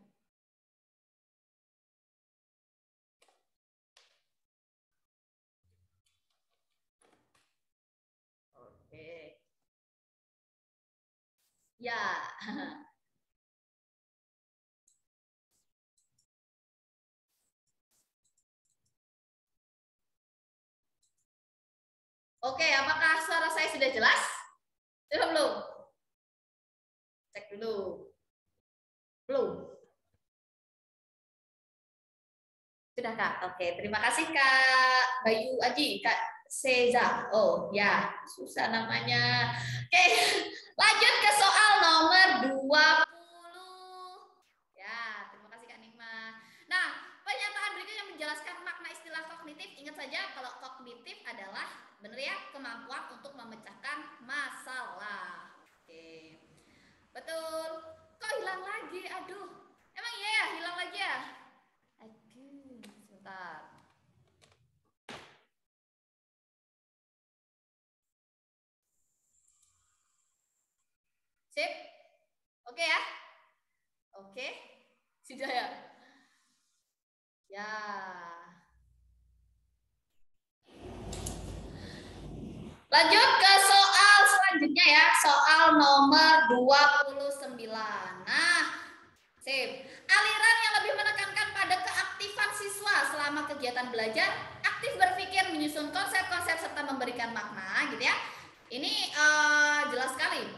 Oke. Ya. Oke, apakah suara saya sudah jelas? Sudah belum? Cek dulu. Belum? Sudah Kak? Oke, terima kasih Kak Bayu Aji, Kak Seza. Oh ya, susah namanya. Oke, lanjut ke soal nomor 20. Ya, terima kasih Kak Nikma. Nah, pernyataan berikut yang menjelaskan makna istilah kognitif. Ingat saja kalau kognitif adalah, benar ya, kemampuan untuk memecahkan masalah. Oke, betul. Kok hilang lagi? Aduh, emang iya ya, hilang lagi ya? Aduh, sebentar. Sip? Oke ya? Oke? Sudah ya? Ya. Lanjut ke soal selanjutnya ya, soal nomor 29. Nah, sip. Aliran yang lebih menekankan pada keaktifan siswa selama kegiatan belajar, aktif berpikir, menyusun konsep-konsep serta memberikan makna, gitu ya. Ini jelas sekali.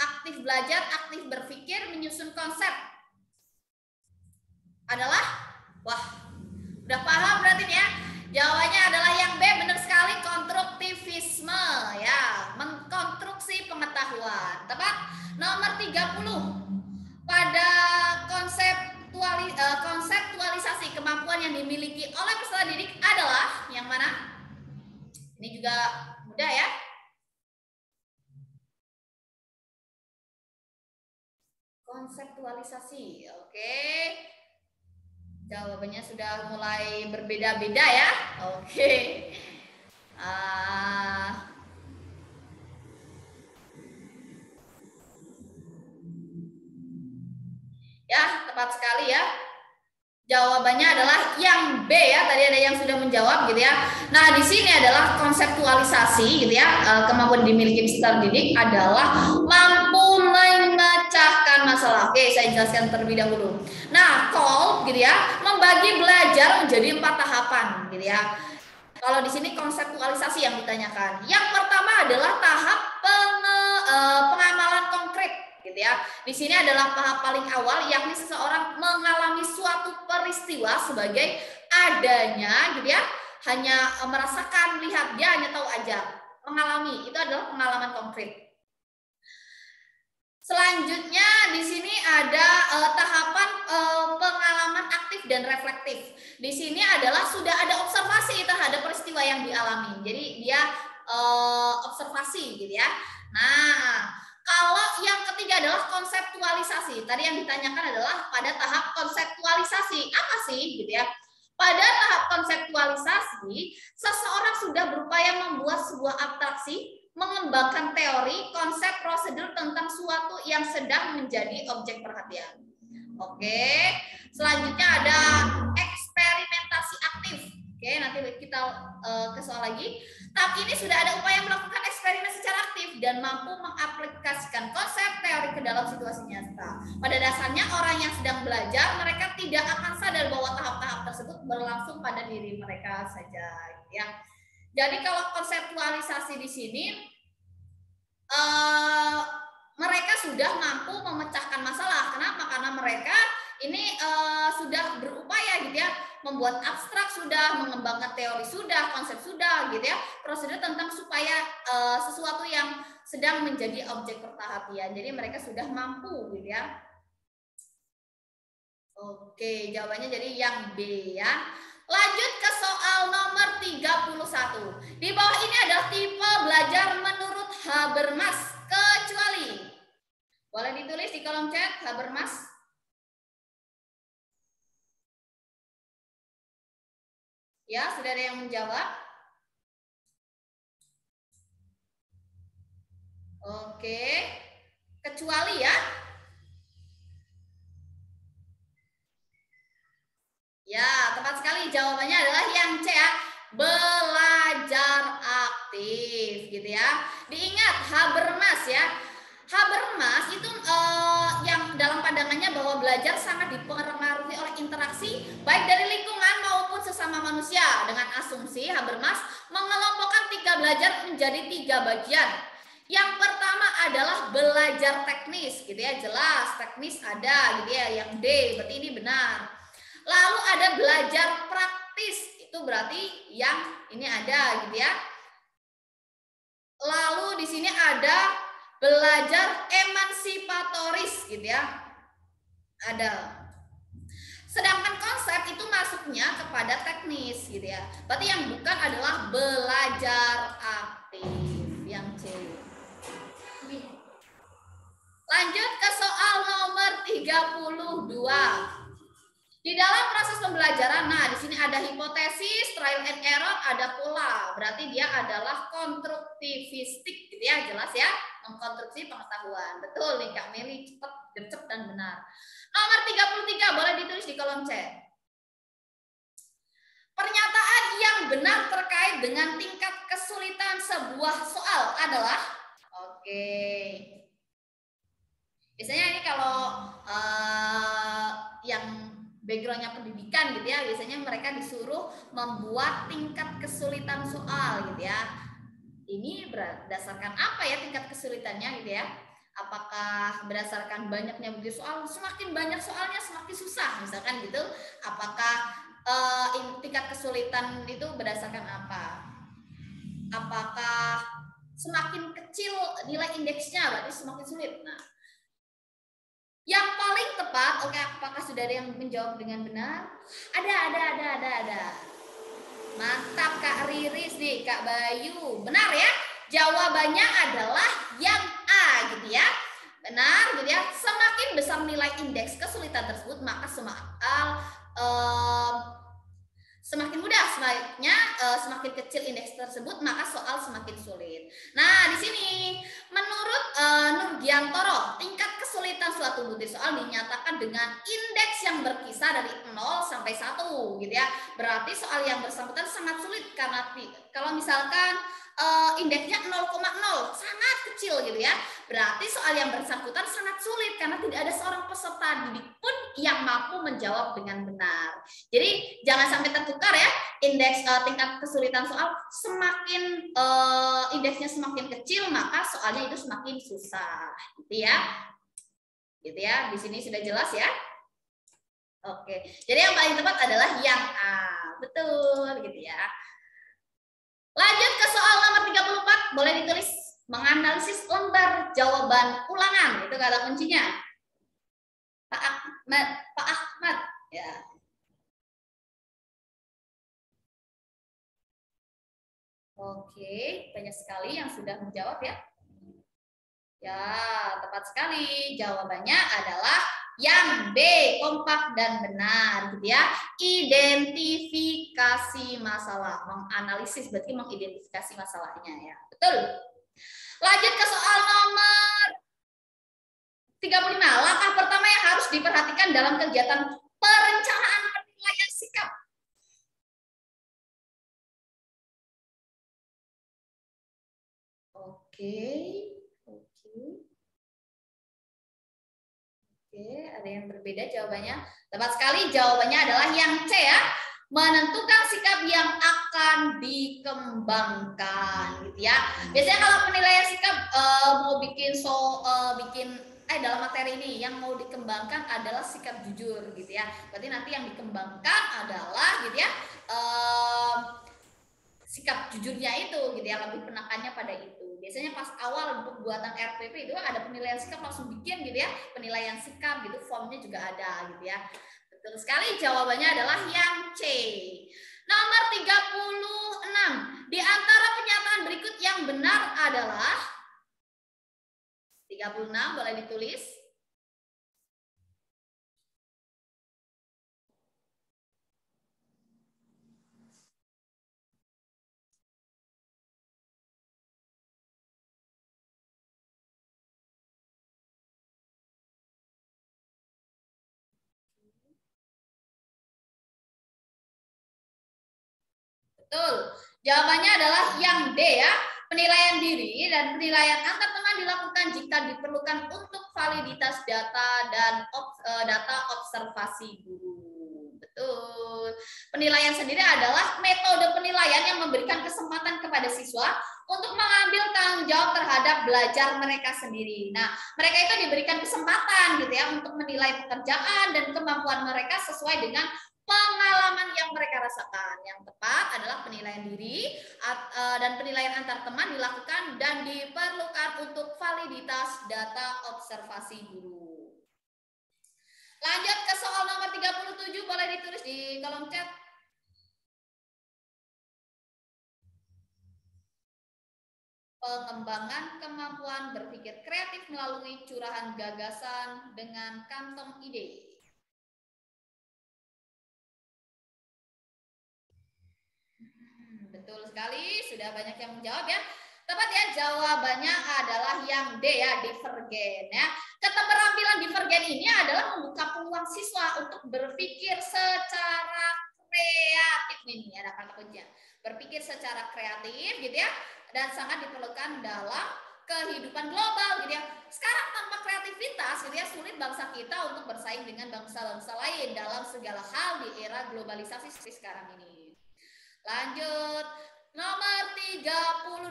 Aktif belajar, aktif berpikir, menyusun konsep adalah, wah, udah paham berarti ya? Jawabannya adalah yang B, benar sekali, konstruktivisme ya, mengkonstruksi pengetahuan. Tepat. Nomor 30. Pada konseptualisasi kemampuan yang dimiliki oleh peserta didik adalah yang mana? Ini juga mudah ya. Konseptualisasi. Oke. Jawabannya sudah mulai berbeda-beda ya. Oke. Ya, tepat sekali ya. Jawabannya adalah yang B ya. Tadi ada yang sudah menjawab gitu ya. Nah, di sini adalah konseptualisasi gitu ya. Kemampuan dimiliki peserta didik adalah mampu memecahkan masalah. Oke, saya jelaskan terlebih dahulu. Nah, KOL gitu ya, membagi belajar menjadi 4 tahapan gitu ya. Kalau di sini konseptualisasi yang ditanyakan. Yang pertama adalah tahap pengamalan konkret. Gitu ya. Di sini adalah tahap paling awal, yakni seseorang mengalami suatu peristiwa sebagai adanya, gitu ya, hanya merasakan, lihat, dia hanya tahu aja, mengalami, itu adalah pengalaman konkret. Selanjutnya di sini ada tahapan pengalaman aktif dan reflektif. Di sini adalah sudah ada observasi terhadap peristiwa yang dialami, jadi dia observasi, gitu ya. Nah, kalau yang ketiga adalah konseptualisasi. Tadi yang ditanyakan adalah pada tahap konseptualisasi. Apa sih gitu ya? Pada tahap konseptualisasi, seseorang sudah berupaya membuat sebuah abstraksi, mengembangkan teori, konsep, prosedur tentang suatu yang sedang menjadi objek perhatian. Oke. Selanjutnya ada eksperimentasi aktif. Oke, nanti kita ke soal lagi. Tahap ini sudah ada upaya melakukan eksperimen secara aktif dan mampu mengaplikasikan konsep teori ke dalam situasi nyata. Pada dasarnya orang yang sedang belajar, mereka tidak tidak akan sadar bahwa tahap-tahap tersebut berlangsung pada diri mereka saja, ya. Jadi kalau konseptualisasi di sini, mereka sudah mampu memecahkan masalah. Kenapa? Karena mereka ini sudah berupaya gitu ya, membuat abstrak sudah, mengembangkan teori sudah, konsep sudah gitu ya, prosedur tentang supaya sesuatu yang sedang menjadi objek perhatian. Jadi mereka sudah mampu gitu ya. Oke, jawabannya jadi yang B ya. Lanjut ke soal nomor 31. Di bawah ini adalah tipe belajar menurut Habermas, kecuali. Boleh ditulis di kolom chat Habermas. Ya, sudah ada yang menjawab? Oke. Kecuali ya. Ya, tepat sekali. Jawabannya adalah yang C ya. Belajar aktif gitu ya. Diingat Habermas ya. Habermas itu yang dalam pandangannya bahwa belajar sangat dipengaruhi oleh interaksi baik dari lingkungan maupun sesama manusia. Dengan asumsi Habermas mengelompokkan belajar menjadi 3 bagian. Yang pertama adalah belajar teknis gitu ya, jelas teknis ada gitu ya, yang D berarti ini benar. Lalu ada belajar praktis, itu berarti yang ini ada gitu ya. Lalu di sini ada belajar emansipatoris gitu ya. Ada. Sedangkan konsep itu masuknya kepada teknis gitu ya. Berarti yang bukan adalah belajar aktif, yang C. Lanjut ke soal nomor 32. Di dalam proses pembelajaran, nah di sini ada hipotesis, trial and error, ada pola. Berarti dia adalah konstruktivistik gitu ya, jelas ya. Mengkonstruksi pengetahuan. Betul nih Kak Meli, cepat, gercep dan benar. Nomor 33 boleh ditulis di kolom chat. Pernyataan yang benar terkait dengan tingkat kesulitan sebuah soal adalah biasanya ini kalau yang backgroundnya pendidikan gitu ya, biasanya mereka disuruh membuat tingkat kesulitan soal gitu ya. Ini berdasarkan apa ya tingkat kesulitannya gitu ya? Apakah berdasarkan banyaknya bukti soal, semakin banyak soalnya semakin susah misalkan gitu? Apakah tingkat kesulitan itu berdasarkan apa? Apakah semakin kecil nilai indeksnya berarti semakin sulit? Nah, yang paling tepat, oke, apakah sudah ada yang menjawab dengan benar? Ada. Mantap Kak Riris nih, Kak Bayu. Benar ya? Jawabannya adalah yang A gitu ya. Benar gitu ya. Semakin besar nilai indeks kesulitan tersebut, maka semakin mudah, semakin kecil indeks tersebut maka soal semakin sulit. Nah, di sini menurut Nurgiantoro, tingkat kesulitan suatu bukti soal dinyatakan dengan indeks yang berkisar dari 0 sampai 1 gitu ya. Berarti soal yang bersangkutan sangat sulit karena kalau misalkan indeksnya 0,0 sangat kecil gitu ya. Berarti soal yang bersangkutan sangat sulit karena tidak ada seorang peserta didik pun yang mampu menjawab dengan benar. Jadi jangan sampai tertukar ya, indeks tingkat kesulitan soal semakin indeksnya semakin kecil maka soalnya itu semakin susah gitu ya. Gitu ya. Di sini sudah jelas ya. Oke. Jadi yang paling tepat adalah yang A. Betul gitu ya. Lanjut ke soal nomor 34, boleh ditulis menganalisis lembar jawaban ulangan, itu kata kuncinya. Pak Ahmad, ya. Oke, banyak sekali yang sudah menjawab ya. Ya, tepat sekali. Jawabannya adalah yang B, kompak dan benar gitu ya. Identifikasi masalah, menganalisis berarti mengidentifikasi masalahnya ya. Betul. Lanjut ke soal nomor 35. Langkah pertama yang harus diperhatikan dalam kegiatan perencanaan penilaian sikap. Oke. Oke, ada yang berbeda jawabannya. Tepat sekali, jawabannya adalah yang C ya. Menentukan sikap yang akan dikembangkan, gitu ya. Biasanya kalau penilaian sikap mau bikin dalam materi ini yang mau dikembangkan adalah sikap jujur, gitu ya. Berarti nanti yang dikembangkan adalah, gitu ya, sikap jujurnya itu, gitu ya. Lebih penekannya pada itu. Biasanya pas awal pembuatan RPP itu ada penilaian sikap langsung bikin, gitu ya. Penilaian sikap, gitu, formnya juga ada, gitu ya. Betul sekali, jawabannya adalah yang C. Nomor 36. Di antara pernyataan berikut yang benar adalah 36, boleh ditulis. Betul. Jawabannya adalah yang D ya. Penilaian diri dan penilaian antar teman dilakukan jika diperlukan untuk validitas data dan data observasi guru. Betul. Penilaian sendiri adalah metode penilaian yang memberikan kesempatan kepada siswa untuk mengambil tanggung jawab terhadap belajar mereka sendiri. Nah, mereka itu diberikan kesempatan gitu ya untuk menilai pekerjaan dan kemampuan mereka sesuai dengan pengalaman yang mereka rasakan. Yang tepat adalah penilaian diri dan penilaian antar teman dilakukan dan diperlukan untuk validitas data observasi guru. Lanjut ke soal nomor 37, boleh ditulis di kolom chat. Pengembangan kemampuan berpikir kreatif melalui curahan gagasan dengan kantong ide. Betul sekali, sudah banyak yang menjawab ya. Tepat ya, jawabannya adalah yang D ya, divergen ya. Keterampilan divergen ini adalah membuka peluang siswa untuk berpikir secara kreatif. Ini ada kata kuncinya. Berpikir secara kreatif gitu ya, dan sangat diperlukan dalam kehidupan global gitu ya. Sekarang tanpa kreativitas gitu ya, sulit bangsa kita untuk bersaing dengan bangsa-bangsa lain dalam segala hal di era globalisasi seperti sekarang ini. Lanjut, nomor 38.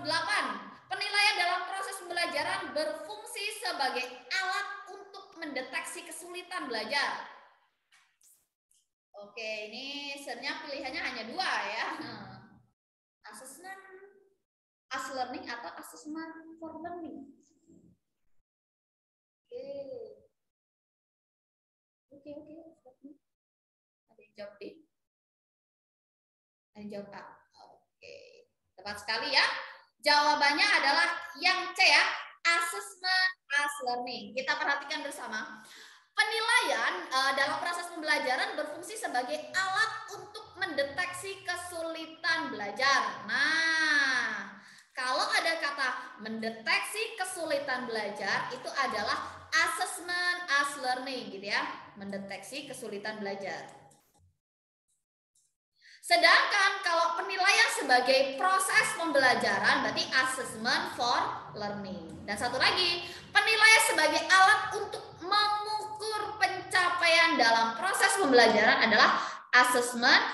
Penilaian dalam proses pembelajaran berfungsi sebagai alat untuk mendeteksi kesulitan belajar. Oke, ini sebenarnya pilihannya hanya dua ya. Assessment as learning atau assessment for learning. Oke. Ada yang jawab deh. Jawab A. Oke, tepat sekali ya. Jawabannya adalah yang C ya, assessment as learning. Kita perhatikan bersama. Penilaian dalam proses pembelajaran berfungsi sebagai alat untuk mendeteksi kesulitan belajar. Nah, kalau ada kata mendeteksi kesulitan belajar, itu adalah assessment as learning gitu ya, mendeteksi kesulitan belajar. Sedangkan kalau penilaian sebagai proses pembelajaran berarti assessment for learning. Dan satu lagi, penilaian sebagai alat untuk mengukur pencapaian dalam proses pembelajaran adalah assessment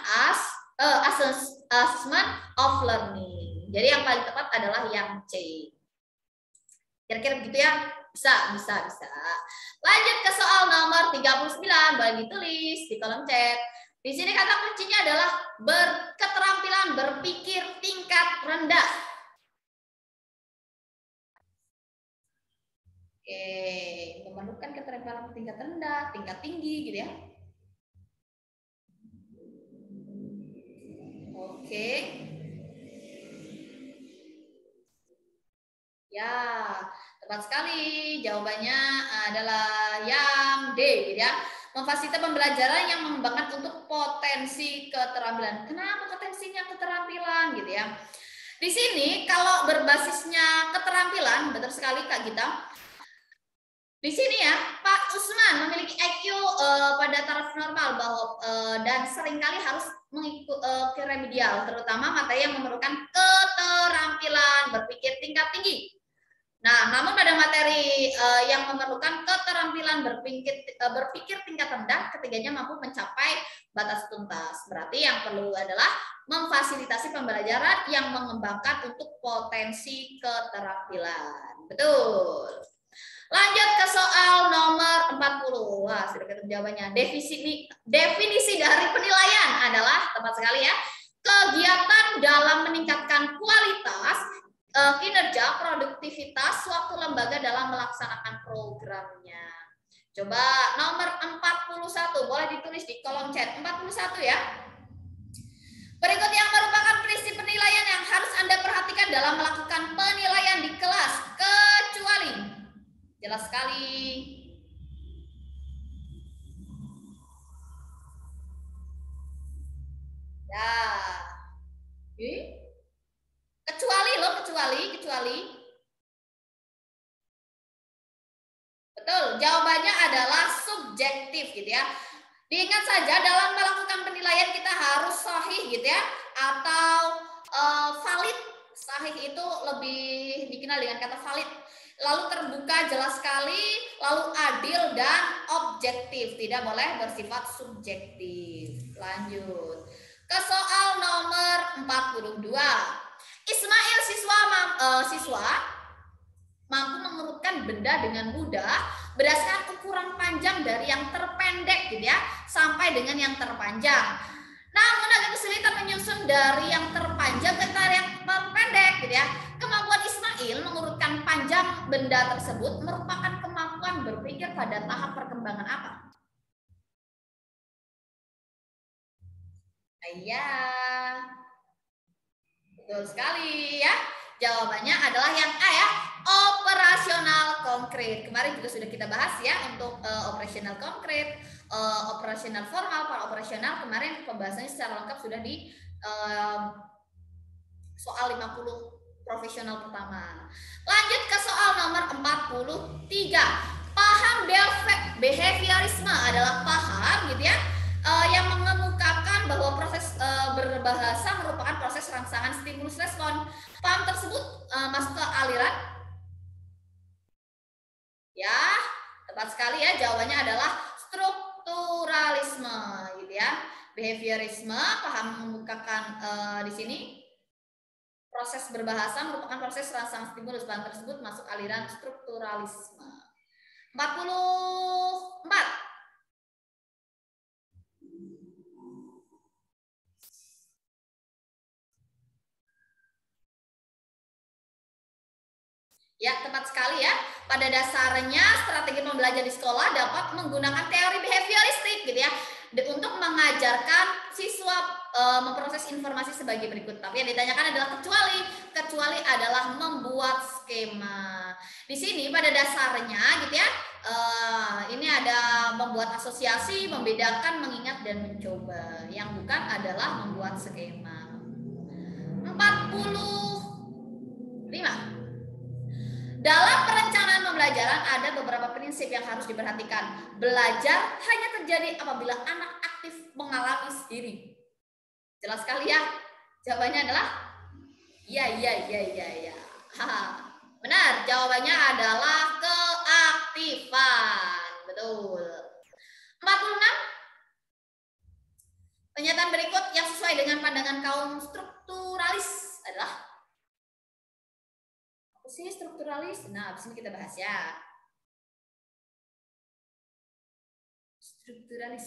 of learning. Jadi yang paling tepat adalah yang C. Kira-kira begitu ya? Bisa. Lanjut ke soal nomor 39, boleh ditulis di kolom chat. Di sini kata kuncinya adalah keterampilan berpikir tingkat rendah. Oke, memerlukan keterampilan tingkat rendah, tingkat tinggi gitu ya. Oke. Ya, tepat sekali. Jawabannya adalah yang D gitu ya. Memfasilitasi pembelajaran yang mengembangkan untuk potensi keterampilan. Kenapa potensinya keterampilan gitu ya? Di sini kalau berbasisnya keterampilan, betul sekali Kak Gita. Di sini ya, Pak Usman memiliki IQ pada taraf normal bahwa dan seringkali harus mengikuti remedial, terutama materi yang memerlukan keterampilan berpikir tingkat tinggi. Nah, namun pada materi yang memerlukan keterampilan berpikir tingkat rendah, ketiganya mampu mencapai batas tuntas. Berarti yang perlu adalah memfasilitasi pembelajaran yang mengembangkan untuk potensi keterampilan. Betul. Lanjut ke soal nomor 40. Wah, sudah ketemu jawabannya. Definisi dari penilaian adalah, tepat sekali ya, kegiatan dalam meningkatkan kualitas, kinerja, produktivitas suatu lembaga dalam melaksanakan programnya. Coba nomor 41, boleh ditulis di kolom chat. 41 ya. Berikut yang merupakan prinsip penilaian yang harus Anda perhatikan dalam melakukan penilaian di kelas, kecuali jelas sekali. Ya. Kecuali loh, kecuali. Betul, jawabannya adalah subjektif gitu ya. Diingat saja dalam melakukan penilaian kita harus sahih gitu ya, atau valid. Sahih itu lebih dikenal dengan kata valid. Lalu terbuka jelas sekali, lalu adil dan objektif. Tidak boleh bersifat subjektif. Lanjut. Ke soal nomor 42. Ismail siswa mampu mengurutkan benda dengan mudah berdasarkan ukuran panjang dari yang terpendek gitu ya sampai dengan yang terpanjang. Namun agak kesulitan menyusun dari yang terpanjang ke yang terpendek gitu ya. Kemampuan Ismail mengurutkan panjang benda tersebut merupakan kemampuan berpikir pada tahap perkembangan apa? Iya. Betul sekali ya. Jawabannya adalah yang A ya, operasional konkret. Kemarin juga sudah kita bahas ya untuk operasional konkret, operasional formal, para operasional. Kemarin pembahasannya secara lengkap sudah di soal 50 profesional pertama. Lanjut ke soal nomor 43. Paham behaviorisme adalah paham gitu ya, yang mengemukakan bahwa proses berbahasa merupakan proses rangsangan stimulus respon. Paham tersebut masuk ke aliran? Ya, tepat sekali ya. Jawabannya adalah strukturalisme gitu ya. Behaviorisme, paham mengemukakan di sini proses berbahasa merupakan proses rangsangan stimulus. Paham tersebut masuk aliran strukturalisme. 44. Ya, tepat sekali ya. Pada dasarnya strategi pembelajaran di sekolah dapat menggunakan teori behavioristik gitu ya untuk mengajarkan siswa memproses informasi sebagai berikut. Tapi yang ditanyakan adalah kecuali adalah membuat skema. Di sini pada dasarnya gitu ya, ini ada membuat asosiasi, membedakan, mengingat dan mencoba. Yang bukan adalah membuat skema. 45. Dalam perencanaan pembelajaran ada beberapa prinsip yang harus diperhatikan. Belajar hanya terjadi apabila anak aktif mengalami sendiri. Jelas sekali ya. Jawabannya adalah iya. Benar, jawabannya adalah keaktifan. Betul. 46. Pernyataan berikut yang sesuai dengan pandangan kaum strukturalis adalah sih strukturalis. Nah, abis ini kita bahas ya. Strukturalis.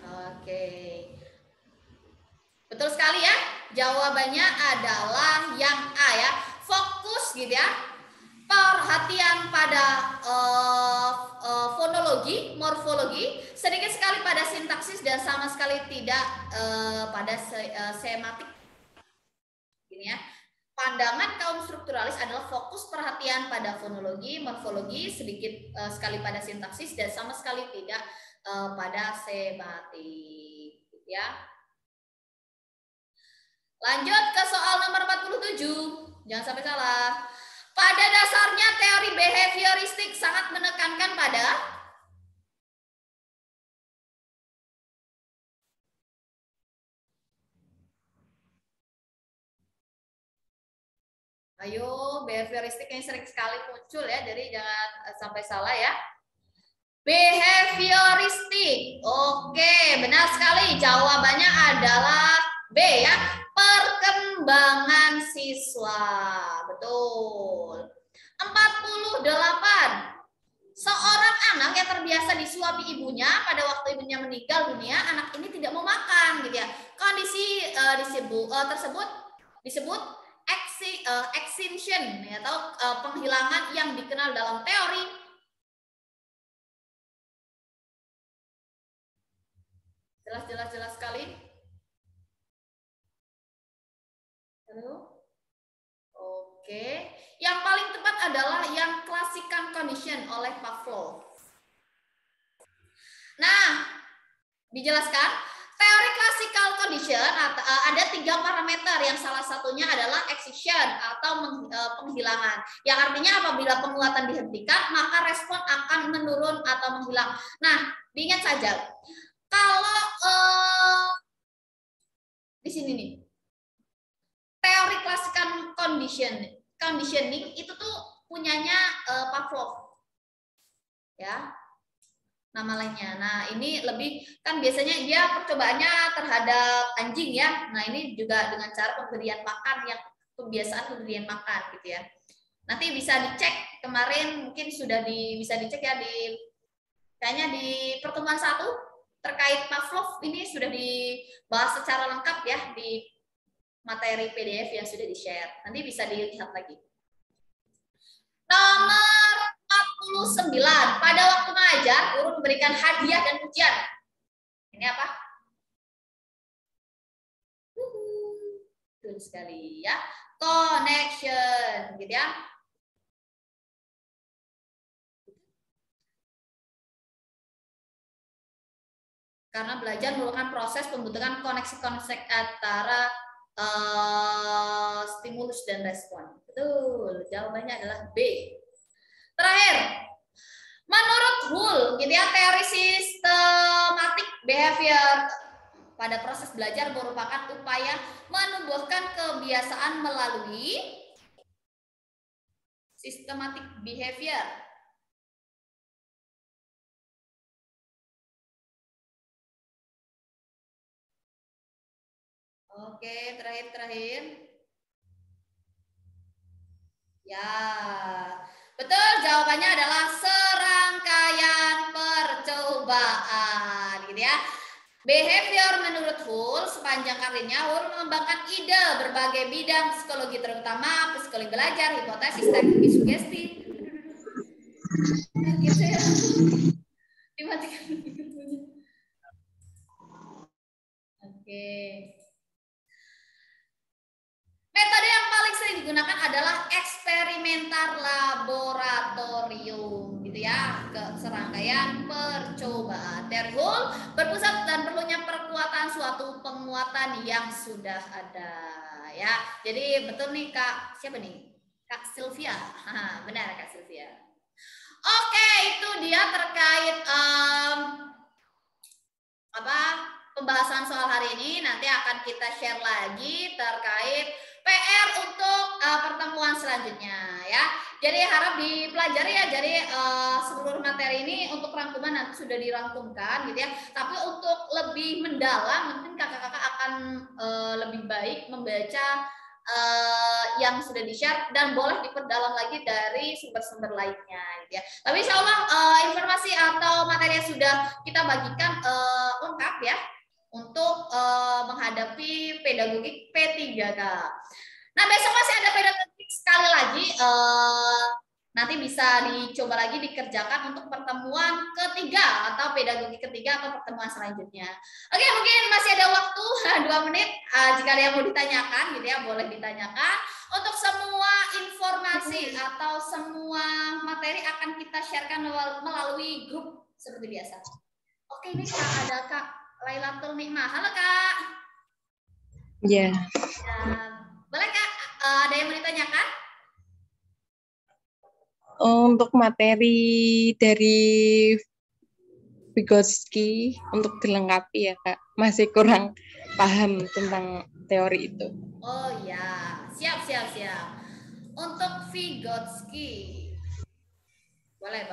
Oke. Betul sekali ya. Jawabannya adalah yang A ya. Fokus gitu ya. Perhatian pada fonologi, morfologi, sedikit sekali pada sintaksis dan sama sekali tidak pada sematik. Ini ya. Pandangan kaum strukturalis adalah fokus perhatian pada fonologi, morfologi, sedikit sekali pada sintaksis dan sama sekali tidak pada sematik, ya. Lanjut ke soal nomor 47. Jangan sampai salah. Pada dasarnya teori behavioristik sangat menekankan pada Ayo, behavioristik yang sering sekali muncul ya, jadi jangan sampai salah ya. Behavioristik. Oke, benar sekali. Jawabannya adalah B ya. Perkembangan siswa. Betul. 48. Seorang anak yang terbiasa disuapi ibunya pada waktu ibunya meninggal dunia, anak ini tidak mau makan gitu ya. Kondisi tersebut disebut extinction ya, atau penghilangan yang dikenal dalam teori jelas sekali. Halo. Oke, yang paling tepat adalah yang classical condition oleh Pavlov. Nah, dijelaskan teori classical condition ada 3 parameter yang salah satunya adalah extinction atau penghilangan. Yang artinya apabila penguatan dihentikan maka respon akan menurun atau menghilang. Nah, diingat saja kalau di sini nih teori classical conditioning itu tuh punyanya Pavlov ya, nama lainnya. Nah, ini lebih kan biasanya dia percobaannya terhadap anjing ya. Nah, ini juga dengan cara pemberian makan yang kebiasaan pemberian makan gitu ya. Nanti bisa dicek, kemarin mungkin sudah bisa dicek ya di kayaknya di pertemuan 1 terkait Pavlov ini sudah dibahas secara lengkap ya di materi PDF yang sudah di-share. Nanti bisa dilihat lagi. Nomor 49. Pada waktu mengajar, guru memberikan hadiah dan ujian. Ini apa? Betul sekali ya. Connection, gitu ya. Karena belajar merupakan proses pembentukan koneksi-koneksi antara stimulus dan respon. Betul, jawabannya adalah B. Terakhir, menurut Hull, gitu ya, teori sistematik behavior pada proses belajar merupakan upaya menumbuhkan kebiasaan melalui systematic behavior. Oke, terakhir. Ya, betul, jawabannya adalah serangkaian percobaan, gitu ya. Behavior menurut Hull, sepanjang karirnya Hull mengembangkan ide berbagai bidang psikologi, terutama psikologi belajar, hipotesis, teknik sugesti. Gitu ya. Dimatikan. Oke. Metode yang paling sering digunakan adalah eksperimental laboratorium, gitu ya, ke serangkaian percobaan. Teori Hull berpusat dan perlunya perkuatan suatu penguatan yang sudah ada, ya. Jadi betul nih Kak, siapa nih? Kak Sylvia. Benar Kak Sylvia. Oke, itu dia terkait pembahasan soal hari ini. Nanti akan kita share lagi terkait PR untuk pertemuan selanjutnya ya. Jadi harap dipelajari ya. Jadi seluruh materi ini untuk rangkuman nanti sudah dirangkumkan gitu ya. Tapi untuk lebih mendalam mungkin kakak-kakak akan lebih baik membaca yang sudah di-share dan boleh diperdalam lagi dari sumber-sumber lainnya gitu ya. Tapi insya Allah informasi atau materi yang sudah kita bagikan lengkap ya untuk menghadapi pedagogik P3K. Nah, besok masih ada pedagogik sekali lagi, nanti bisa dicoba lagi dikerjakan untuk pertemuan ketiga atau pedagogik ketiga atau pertemuan selanjutnya. Oke, mungkin masih ada waktu 2 menit jika ada yang mau ditanyakan gitu ya, boleh ditanyakan. Untuk semua informasi atau semua materi akan kita sharekan melalui grup seperti biasa. Oke, ini Kak, ada Kak Lailatul Nikmah. Halo Kak. Ya. Boleh Kak, ada yang mau ditanyakan? Untuk materi dari Vygotsky untuk dilengkapi ya Kak, masih kurang paham tentang teori itu. Oh ya, siap. Untuk Vygotsky. Boleh.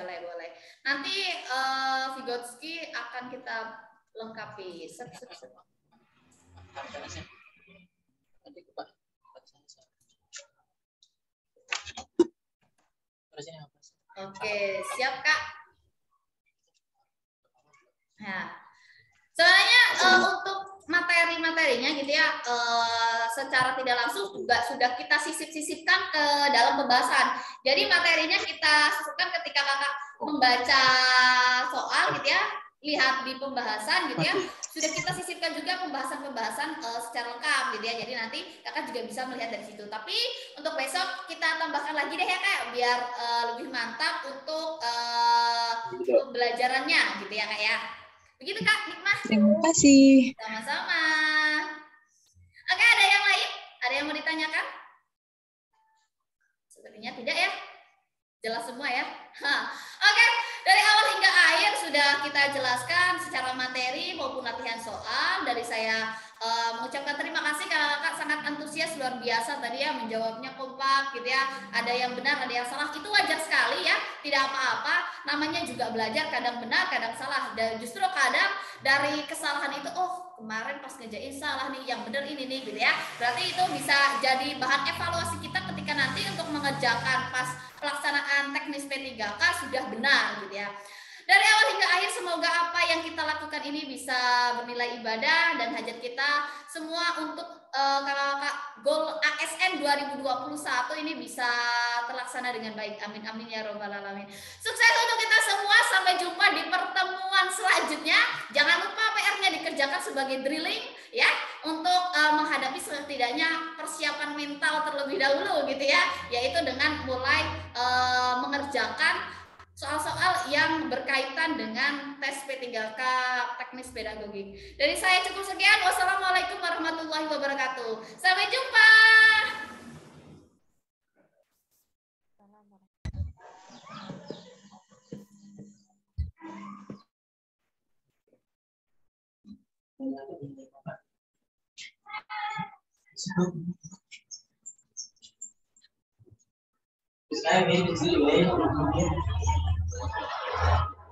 Nanti Vygotsky akan kita lengkapi. Oke, siap Kak. Nah, sebenarnya untuk materi-materinya gitu ya, secara tidak langsung juga sudah kita sisip-sisipkan ke dalam pembahasan. Jadi materinya kita sisipkan ketika Kakak membaca soal gitu ya, lihat di pembahasan gitu ya, sudah kita sisipkan juga pembahasan-pembahasan secara lengkap gitu ya. Jadi nanti Kakak juga bisa melihat dari situ. Tapi untuk besok kita tambahkan lagi deh ya Kak, biar lebih mantap untuk pembelajarannya gitu ya Kak ya. Begitu Kak Nikmah. Terima kasih. Sama-sama. Oke, ada yang lain? Ada yang mau ditanyakan? Sepertinya tidak ya. Jelas semua ya. Oke, dari awal hingga akhir sudah kita jelaskan secara materi maupun latihan soal. Dari saya mengucapkan terima kasih karena Kakak sangat antusias luar biasa tadi ya, menjawabnya kompak gitu ya. Ada yang benar, ada yang salah. Itu wajar sekali ya, tidak apa-apa. Namanya juga belajar, kadang benar, kadang salah. Dan justru kadang dari kesalahan itu, oh kemarin pas ngerjain salah nih, yang benar ini nih gitu ya. Berarti itu bisa jadi bahan evaluasi kita ketika nanti untuk mengerjakan pas pelaksanaan teknis P3K sudah benar gitu ya. Dari awal hingga akhir semoga apa yang kita lakukan ini bisa bernilai ibadah dan hajat kita semua untuk kakak-kakak goal ASN 2021 ini bisa terlaksana dengan baik. Amin amin ya robbal alamin. Sukses untuk kita semua, sampai jumpa di pertemuan selanjutnya. Jangan lupa PR-nya dikerjakan sebagai drilling ya, untuk menghadapi setidaknya persiapan mental terlebih dahulu gitu ya, yaitu dengan mulai mengerjakan soal-soal yang berkaitan dengan tes P3K teknis pedagogik. Dari saya cukup sekian. Wassalamualaikum warahmatullahi wabarakatuh. Sampai jumpa. This guy made it really well.